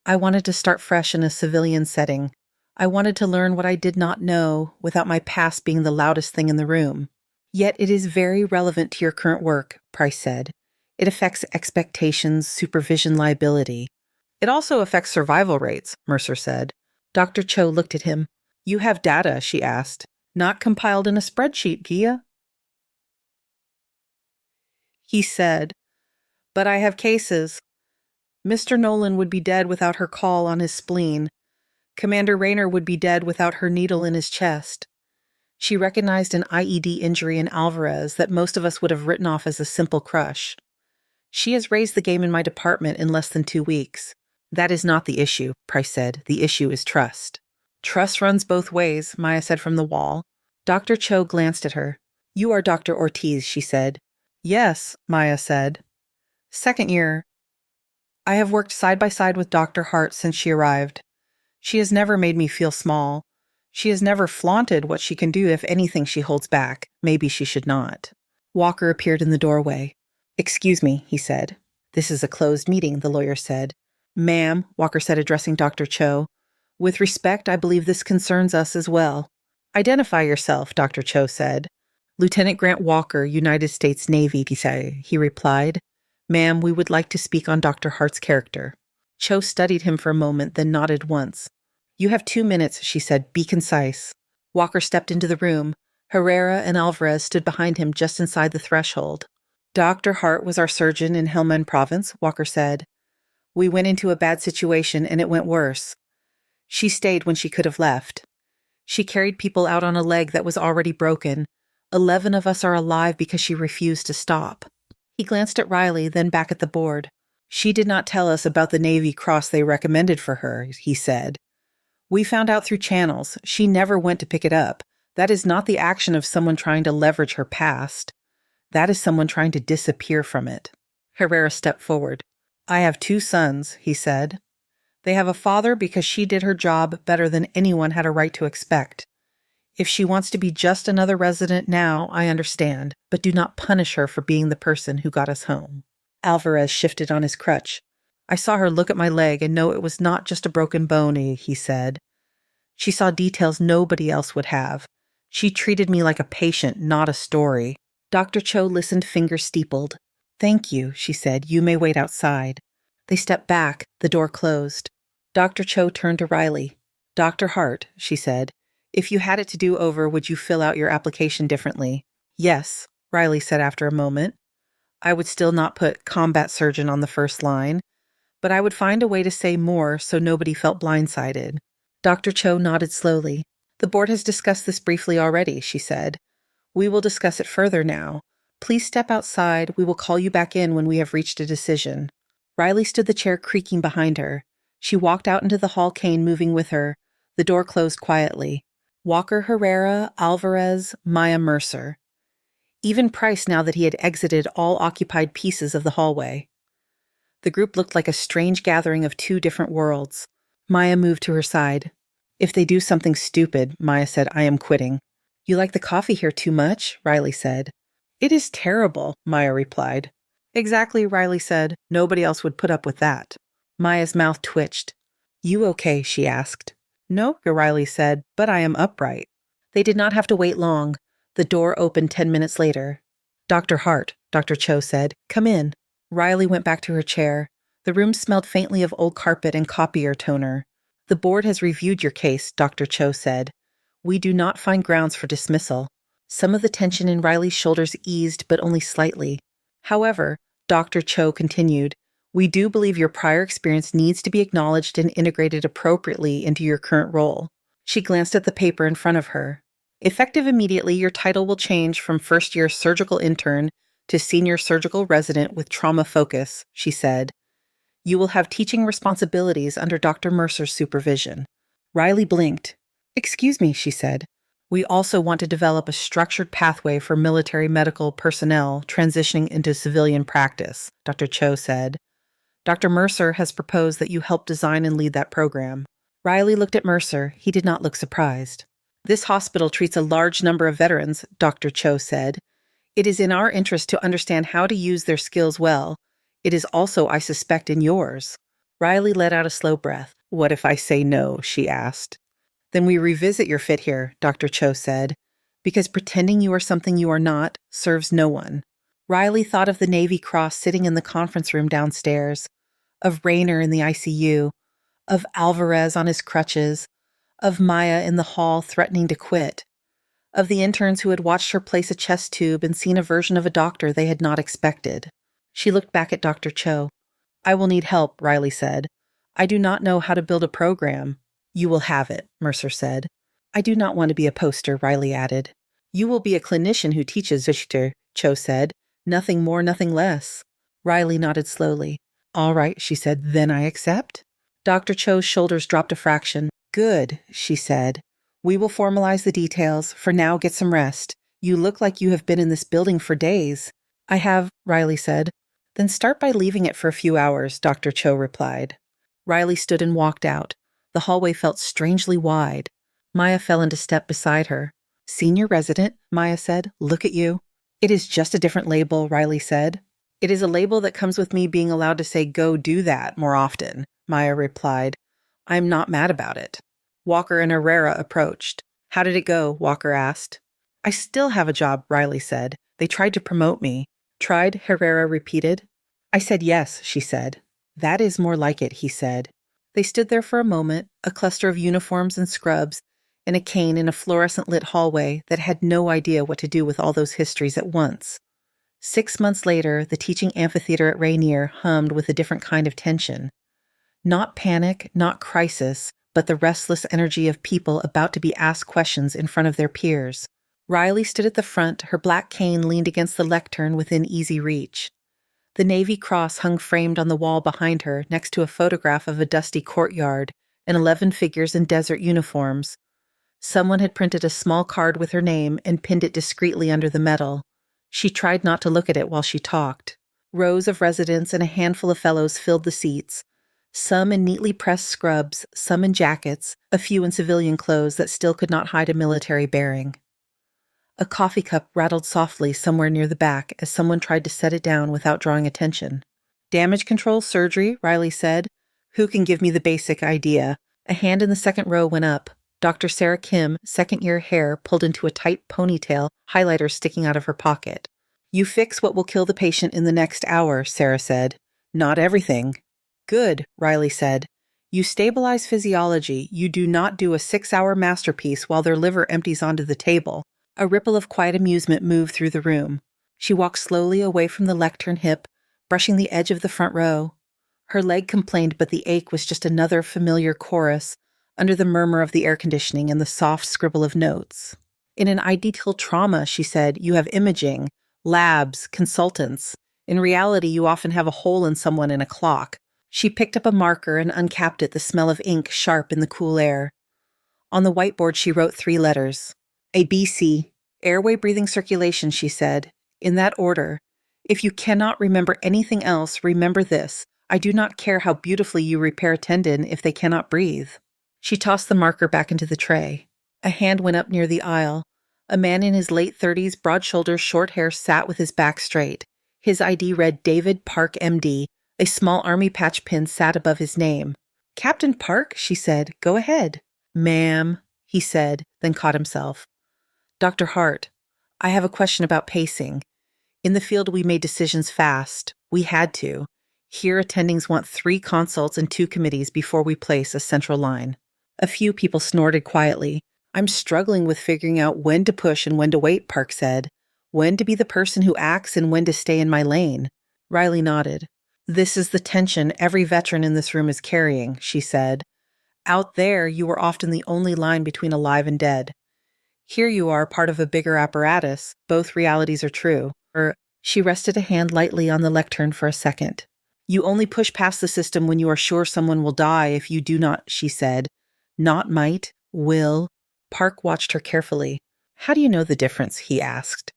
I wanted to start fresh in a civilian setting. I wanted to learn what I did not know without my past being the loudest thing in the room. Yet it is very relevant to your current work, Price said. It affects expectations, supervision, liability. It also affects survival rates, Mercer said. Dr. Cho looked at him. You have data, she asked. Not compiled in a spreadsheet, Gia? He said, but I have cases. Mr. Nolan would be dead without her call on his spleen. Commander Rayner would be dead without her needle in his chest. She recognized an IED injury in Alvarez that most of us would have written off as a simple crush. She has raised the game in my department in less than 2 weeks. That is not the issue, Price said. The issue is trust. Trust runs both ways, Maya said from the wall. Dr. Cho glanced at her. You are Dr. Ortiz, she said. Yes, Maya said. Second year. I have worked side by side with Dr. Hart since she arrived. She has never made me feel small. She has never flaunted what she can do. If anything, she holds back. Maybe she should not. Walker appeared in the doorway. Excuse me, he said. This is a closed meeting, the lawyer said. Ma'am, Walker said, addressing Dr. Cho. With respect, I believe this concerns us as well. Identify yourself, Dr. Cho said. Lieutenant Grant Walker, United States Navy, he replied. Ma'am, we would like to speak on Dr. Hart's character. Cho studied him for a moment, then nodded once. You have 2 minutes, she said. Be concise. Walker stepped into the room. Herrera and Alvarez stood behind him just inside the threshold. Dr. Hart was our surgeon in Helmand Province, Walker said. We went into a bad situation and it went worse. She stayed when she could have left. She carried people out on a leg that was already broken. 11 of us are alive because she refused to stop. He glanced at Riley, then back at the board. She did not tell us about the Navy Cross they recommended for her, he said. We found out through channels. She never went to pick it up. That is not the action of someone trying to leverage her past. That is someone trying to disappear from it. Herrera stepped forward. I have 2 sons, he said. They have a father because she did her job better than anyone had a right to expect. If she wants to be just another resident now, I understand, but do not punish her for being the person who got us home. Alvarez shifted on his crutch. I saw her look at my leg and know it was not just a broken bone, he said. She saw details nobody else would have. She treated me like a patient, not a story. Dr. Cho listened, fingers steepled. Thank you, she said. You may wait outside. They stepped back. The door closed. Dr. Cho turned to Riley. Dr. Hart, she said. If you had it to do over, would you fill out your application differently? Yes, Riley said after a moment. I would still not put combat surgeon on the first line, but I would find a way to say more so nobody felt blindsided. Dr. Cho nodded slowly. The board has discussed this briefly already, she said. We will discuss it further now. Please step outside. We will call you back in when we have reached a decision. Riley stood the chair creaking behind her. She walked out into the hall, Kane moving with her. The door closed quietly. Walker, Herrera, Alvarez, Maya, Mercer. Even Price now that he had exited all occupied pieces of the hallway. The group looked like a strange gathering of 2 different worlds. Maya moved to her side. If they do something stupid, Maya said, I am quitting. You like the coffee here too much? Riley said. It is terrible, Maya replied. Exactly, Riley said. Nobody else would put up with that. Maya's mouth twitched. You okay? She asked. No, Riley said, but I am upright. They did not have to wait long. The door opened 10 minutes later. Dr. Hart, Dr. Cho said, come in. Riley went back to her chair. The room smelled faintly of old carpet and copier toner. The board has reviewed your case, Dr. Cho said. We do not find grounds for dismissal. Some of the tension in Riley's shoulders eased, but only slightly. However, Dr. Cho continued, we do believe your prior experience needs to be acknowledged and integrated appropriately into your current role. She glanced at the paper in front of her. Effective immediately, your title will change from first-year surgical intern to senior surgical resident with trauma focus, she said. You will have teaching responsibilities under Dr. Mercer's supervision. Riley blinked. Excuse me, she said. We also want to develop a structured pathway for military medical personnel transitioning into civilian practice, Dr. Cho said. Dr. Mercer has proposed that you help design and lead that program. Riley looked at Mercer. He did not look surprised. This hospital treats a large number of veterans, Dr. Cho said. It is in our interest to understand how to use their skills well. It is also, I suspect, in yours. Riley let out a slow breath. What if I say no? She asked. Then we revisit your fit here, Dr. Cho said, because pretending you are something you are not serves no one. Riley thought of the Navy Cross sitting in the conference room downstairs, of Rayner in the ICU, of Alvarez on his crutches, of Maya in the hall threatening to quit, of the interns who had watched her place a chest tube and seen a version of a doctor they had not expected. She looked back at Dr. Cho. I will need help, Riley said. I do not know how to build a program. You will have it, Mercer said. I do not want to be a poster, Riley added. You will be a clinician who teaches, Züchter, Cho said. Nothing more, nothing less. Riley nodded slowly. All right, she said, then I accept. Dr. Cho's shoulders dropped a fraction. Good, she said. We will formalize the details. For now, get some rest. You look like you have been in this building for days. I have, Riley said. Then start by leaving it for a few hours, Dr. Cho replied. Riley stood and walked out. The hallway felt strangely wide. Maya fell into step beside her. Senior resident, Maya said. Look at you. It is just a different label, Riley said. It is a label that comes with me being allowed to say go do that more often, Maya replied. I'm not mad about it. Walker and Herrera approached. How did it go? Walker asked. I still have a job, Riley said. They tried to promote me. Tried, Herrera repeated. I said yes, she said. That is more like it, he said. They stood there for a moment, a cluster of uniforms and scrubs, and a cane in a fluorescent-lit hallway that had no idea what to do with all those histories at once. 6 months later, the teaching amphitheater at Rainier hummed with a different kind of tension. Not panic, not crisis, but the restless energy of people about to be asked questions in front of their peers. Riley stood at the front, her black cane leaned against the lectern within easy reach. The Navy Cross hung framed on the wall behind her next to a photograph of a dusty courtyard and 11 figures in desert uniforms. Someone had printed a small card with her name and pinned it discreetly under the metal. She tried not to look at it while she talked. Rows of residents and a handful of fellows filled the seats, some in neatly pressed scrubs, some in jackets, a few in civilian clothes that still could not hide a military bearing. A coffee cup rattled softly somewhere near the back as someone tried to set it down without drawing attention. Damage control surgery, Riley said. Who can give me the basic idea? A hand in the second row went up. Dr. Sarah Kim, second-year hair pulled into a tight ponytail, highlighter sticking out of her pocket. You fix what will kill the patient in the next hour, Sarah said. Not everything. Good, Riley said. You stabilize physiology. You do not do a 6-hour masterpiece while their liver empties onto the table. A ripple of quiet amusement moved through the room. She walked slowly away from the lectern hip, brushing the edge of the front row. Her leg complained, but the ache was just another familiar chorus, under the murmur of the air conditioning and the soft scribble of notes. In an ideal trauma, she said, you have imaging, labs, consultants. In reality, you often have a hole in someone in a clock. She picked up a marker and uncapped it, the smell of ink sharp in the cool air. On the whiteboard, she wrote 3 letters. A BC, airway breathing circulation, she said. In that order. If you cannot remember anything else, remember this. I do not care how beautifully you repair a tendon if they cannot breathe. She tossed the marker back into the tray. A hand went up near the aisle. A man in his late 30s, broad shoulders, short hair, sat with his back straight. His ID read David Park, MD. A small army patch pin sat above his name. Captain Park, she said. Go ahead. Ma'am, he said, then caught himself. Dr. Hart, I have a question about pacing. In the field, we made decisions fast. We had to. Here, attendings want 3 consults and 2 committees before we place a central line. A few people snorted quietly. I'm struggling with figuring out when to push and when to wait, Park said. When to be the person who acts and when to stay in my lane. Riley nodded. This is the tension every veteran in this room is carrying, she said. Out there, you were often the only line between alive and dead. Here you are, part of a bigger apparatus. Both realities are true. She rested a hand lightly on the lectern for a second. You only push past the system when you are sure someone will die if you do not, she said. Not might, will. Park watched her carefully. How do you know the difference? He asked.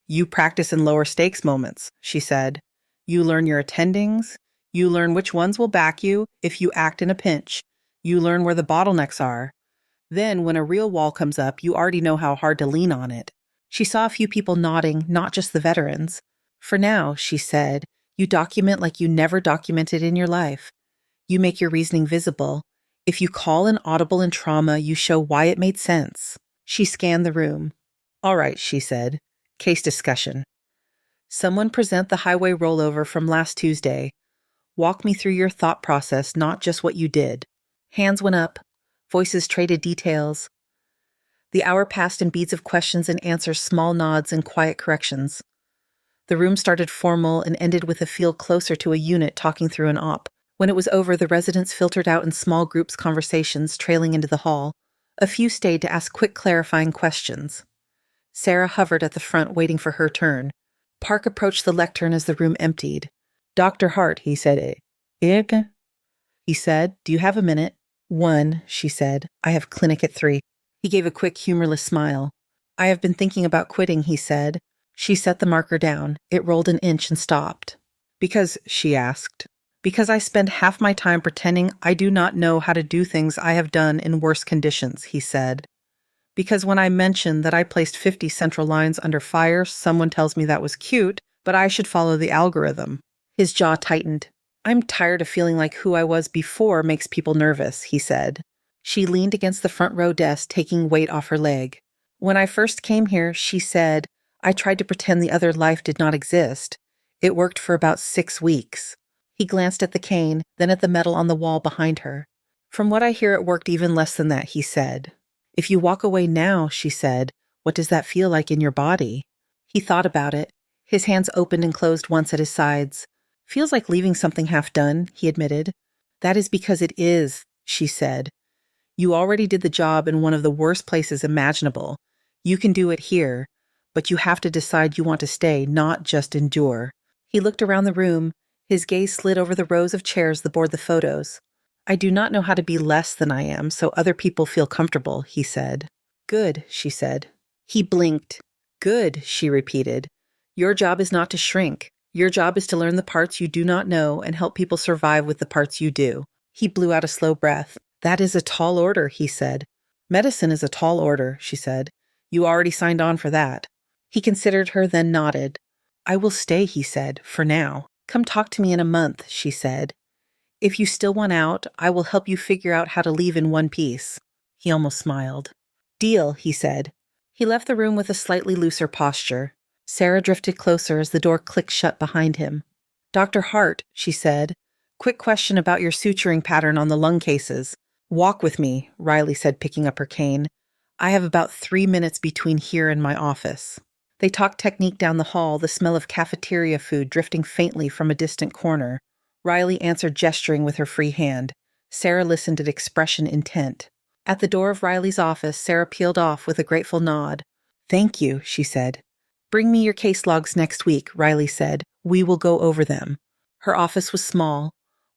You practice in lower stakes moments, she said. You learn your attendings. You learn which ones will back you if you act in a pinch. You learn where the bottlenecks are. Then, when a real wall comes up, you already know how hard to lean on it. She saw a few people nodding, not just the veterans. For now, she said, you document like you never documented in your life. You make your reasoning visible. If you call an audible in trauma, you show why it made sense. She scanned the room. All right, she said. Case discussion. Someone present the highway rollover from last Tuesday. Walk me through your thought process, not just what you did. Hands went up. Voices traded details. The hour passed in beads of questions and answers, small nods and quiet corrections. The room started formal and ended with a feel closer to a unit talking through an op. When it was over, the residents filtered out in small groups, conversations trailing into the hall. A few stayed to ask quick clarifying questions. Sarah hovered at the front, waiting for her turn. Park approached the lectern as the room emptied. Dr. Hart, he said. He said, do you have a minute? 1, she said. I have clinic at 3. He gave a quick, humorless smile. I have been thinking about quitting, he said. She set the marker down. It rolled an inch and stopped. Because, she asked. Because I spend half my time pretending I do not know how to do things I have done in worse conditions, he said. Because when I mentioned that I placed 50 central lines under fire, someone tells me that was cute, but I should follow the algorithm. His jaw tightened. I'm tired of feeling like who I was before makes people nervous, he said. She leaned against the front row desk, taking weight off her leg. When I first came here, she said, I tried to pretend the other life did not exist. It worked for about 6 weeks. He glanced at the cane, then at the medal on the wall behind her. From what I hear, it worked even less than that, he said. If you walk away now, she said, what does that feel like in your body? He thought about it. His hands opened and closed once at his sides. Feels like leaving something half done, he admitted. That is because it is, she said. You already did the job in one of the worst places imaginable. You can do it here, but you have to decide you want to stay, not just endure. He looked around the room. His gaze slid over the rows of chairs that bore the photos. I do not know how to be less than I am, so other people feel comfortable, he said. Good, she said. He blinked. Good, she repeated. Your job is not to shrink. Your job is to learn the parts you do not know and help people survive with the parts you do. He blew out a slow breath. That is a tall order, he said. Medicine is a tall order, she said. You already signed on for that. He considered her, then nodded. I will stay, he said, for now. Come talk to me in a month, she said. If you still want out, I will help you figure out how to leave in one piece. He almost smiled. Deal, he said. He left the room with a slightly looser posture. Sarah drifted closer as the door clicked shut behind him. Dr. Hart, she said. Quick question about your suturing pattern on the lung cases. Walk with me, Riley said, picking up her cane. I have about 3 minutes between here and my office. They talked technique down the hall, the smell of cafeteria food drifting faintly from a distant corner. Riley answered, gesturing with her free hand. Sarah listened at expression intent. At the door of Riley's office, Sarah peeled off with a grateful nod. Thank you, she said. Bring me your case logs next week, Riley said. We will go over them. Her office was small.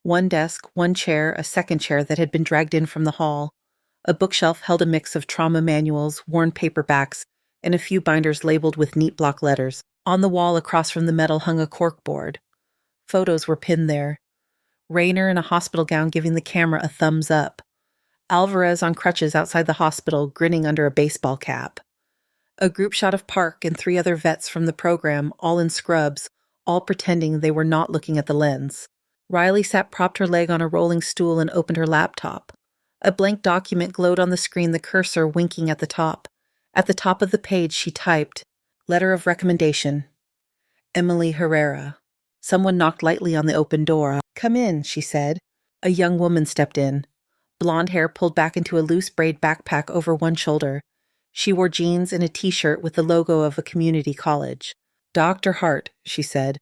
1 desk, 1 chair, a second chair that had been dragged in from the hall. A bookshelf held a mix of trauma manuals, worn paperbacks, and a few binders labeled with neat block letters. On the wall across from the metal hung a corkboard. Photos were pinned there. Rayner in a hospital gown giving the camera a thumbs up. Alvarez on crutches outside the hospital, grinning under a baseball cap. A group shot of Park and 3 other vets from the program, all in scrubs, all pretending they were not looking at the lens. Riley sat propped her leg on a rolling stool and opened her laptop. A blank document glowed on the screen, the cursor winking at the top. At the top of the page, she typed, Letter of recommendation. Emily Herrera. Someone knocked lightly on the open door. Come in, she said. A young woman stepped in. Blonde hair pulled back into a loose braid backpack over one shoulder. She wore jeans and a t-shirt with the logo of a community college. Dr. Hart, she said.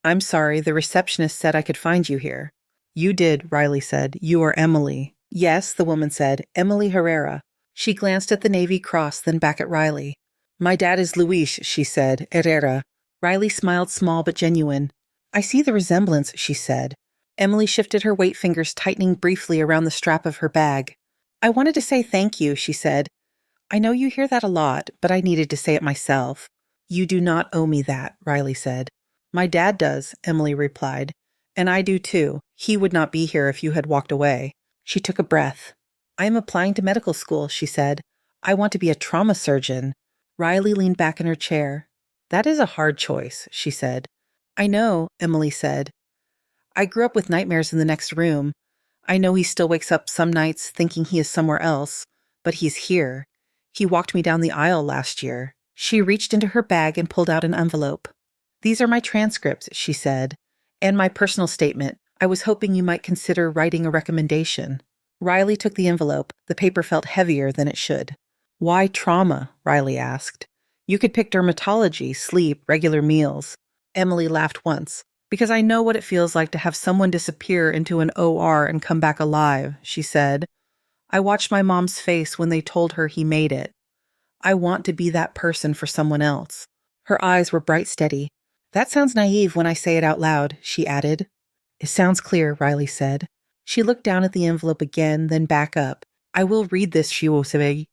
I'm sorry, the receptionist said I could find you here. You did, Riley said. You are Emily. Yes, the woman said. Emily Herrera. She glanced at the Navy Cross, then back at Riley. My dad is Luis, she said. Herrera. Riley smiled, small but genuine. I see the resemblance, she said. Emily shifted her weight fingers, tightening briefly around the strap of her bag. I wanted to say thank you, she said. I know you hear that a lot, but I needed to say it myself. You do not owe me that, Riley said. My dad does, Emily replied. And I do too. He would not be here if you had walked away. She took a breath. I am applying to medical school, she said. I want to be a trauma surgeon. Riley leaned back in her chair. That is a hard choice, she said. I know, Emily said. I grew up with nightmares in the next room. I know he still wakes up some nights thinking he is somewhere else, but he's here. He walked me down the aisle last year. She reached into her bag and pulled out an envelope. These are my transcripts, she said, and my personal statement. I was hoping you might consider writing a recommendation. Riley took the envelope. The paper felt heavier than it should. Why trauma? Riley asked. You could pick dermatology, sleep, regular meals. Emily laughed once. Because I know what it feels like to have someone disappear into an OR and come back alive, she said. I watched my mom's face when they told her he made it. I want to be that person for someone else. Her eyes were bright steady. That sounds naive when I say it out loud, she added. It sounds clear, Riley said. She looked down at the envelope again, then back up. I will read this, she will say.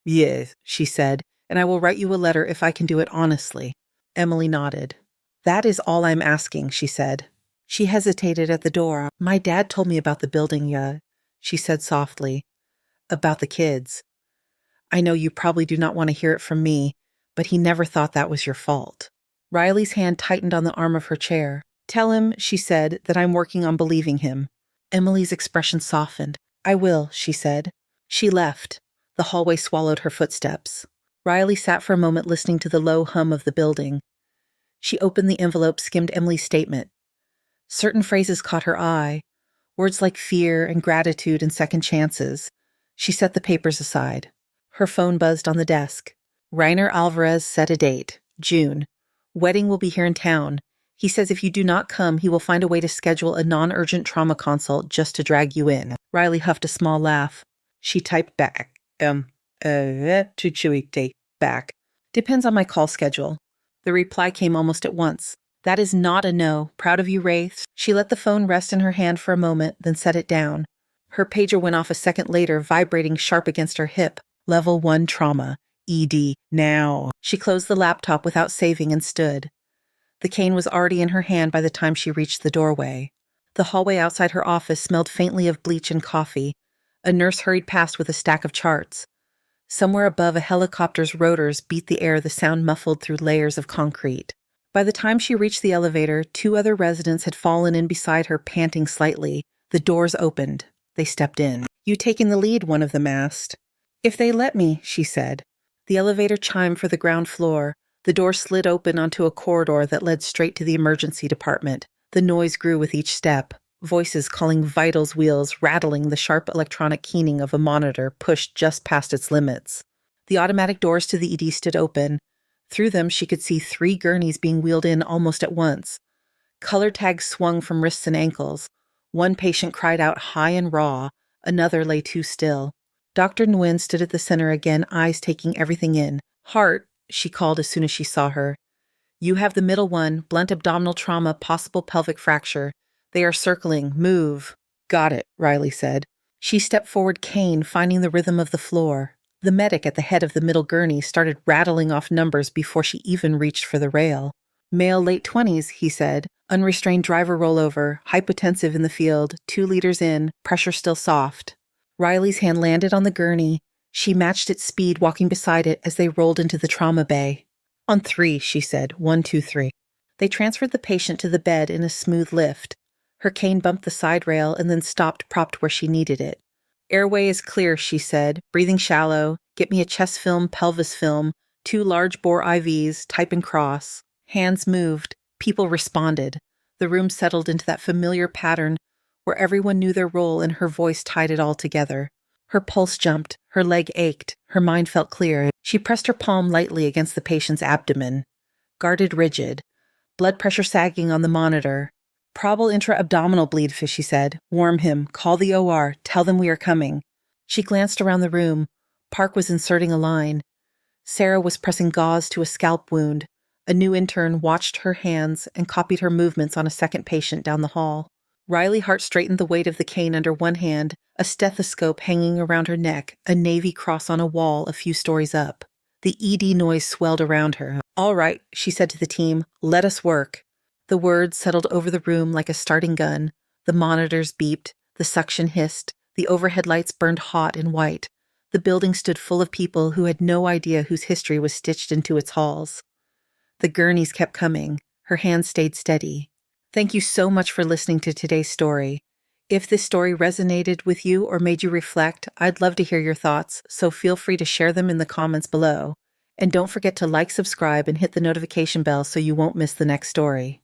Yes, she said, and I will write you a letter if I can do it honestly. Emily nodded. That is all I'm asking, she said. She hesitated at the door. My dad told me about the building, she said softly. About the kids. I know you probably do not want to hear it from me, but he never thought that was your fault. Riley's hand tightened on the arm of her chair. Tell him, she said, that I'm working on believing him. Emily's expression softened. I will, she said. She left. The hallway swallowed her footsteps. Riley sat for a moment listening to the low hum of the building. She opened the envelope, skimmed Emily's statement. Certain phrases caught her eye, words like fear and gratitude and second chances. She set the papers aside. Her phone buzzed on the desk. Rainer Alvarez set a date, June. Wedding will be here in town. He says if you do not come, he will find a way to schedule a non-urgent trauma consult just to drag you in. Riley huffed a small laugh. She typed back. Back. Depends on my call schedule. The reply came almost at once. That is not a no. Proud of you, Wraith. She let the phone rest in her hand for a moment, then set it down. Her pager went off a second later, vibrating sharp against her hip. Level 1 trauma. ED. Now. She closed the laptop without saving and stood. The cane was already in her hand by the time she reached the doorway. The hallway outside her office smelled faintly of bleach and coffee. A nurse hurried past with a stack of charts. Somewhere above, a helicopter's rotors beat the air, the sound muffled through layers of concrete. By the time she reached the elevator, 2 other residents had fallen in beside her, panting slightly. The doors opened. They stepped in. You taking the lead, one of them asked. If they let me, she said. The elevator chimed for the ground floor. The door slid open onto a corridor that led straight to the emergency department. The noise grew with each step. Voices calling vitals wheels, rattling the sharp electronic keening of a monitor pushed just past its limits. The automatic doors to the ED stood open. Through them, she could see 3 gurneys being wheeled in almost at once. Color tags swung from wrists and ankles. One patient cried out high and raw. Another lay too still. Dr. Nguyen stood at the center again, eyes taking everything in. Heart, she called as soon as she saw her. You have the middle one, blunt abdominal trauma, possible pelvic fracture. They are circling. Move. Got it, Riley said. She stepped forward, cane, finding the rhythm of the floor. The medic at the head of the middle gurney started rattling off numbers before she even reached for the rail. Male late 20s, he said. Unrestrained driver rollover, hypotensive in the field, 2 liters in, pressure still soft. Riley's hand landed on the gurney. She matched its speed, walking beside it as they rolled into the trauma bay. On 3, she said. 1, 2, 3. They transferred the patient to the bed in a smooth lift. Her cane bumped the side rail and then stopped propped where she needed it. Airway is clear, she said. Breathing shallow. Get me a chest film, pelvis film, 2 large bore IVs, type and cross. Hands moved. People responded. The room settled into that familiar pattern where everyone knew their role and her voice tied it all together. Her pulse jumped. Her leg ached. Her mind felt clear. She pressed her palm lightly against the patient's abdomen. Guarded rigid. Blood pressure sagging on the monitor. Probable intra-abdominal bleed, she said. Warm him. Call the OR. Tell them we are coming. She glanced around the room. Park was inserting a line. Sarah was pressing gauze to a scalp wound. A new intern watched her hands and copied her movements on a second patient down the hall. Riley Hart straightened the weight of the cane under one hand, a stethoscope hanging around her neck, a navy cross on a wall a few stories up. The ED noise swelled around her. All right, she said to the team. Let us work. The words settled over the room like a starting gun. The monitors beeped. The suction hissed. The overhead lights burned hot and white. The building stood full of people who had no idea whose history was stitched into its halls. The gurneys kept coming. Her hands stayed steady. Thank you so much for listening to today's story. If this story resonated with you or made you reflect, I'd love to hear your thoughts, so feel free to share them in the comments below. And don't forget to like, subscribe, and hit the notification bell so you won't miss the next story.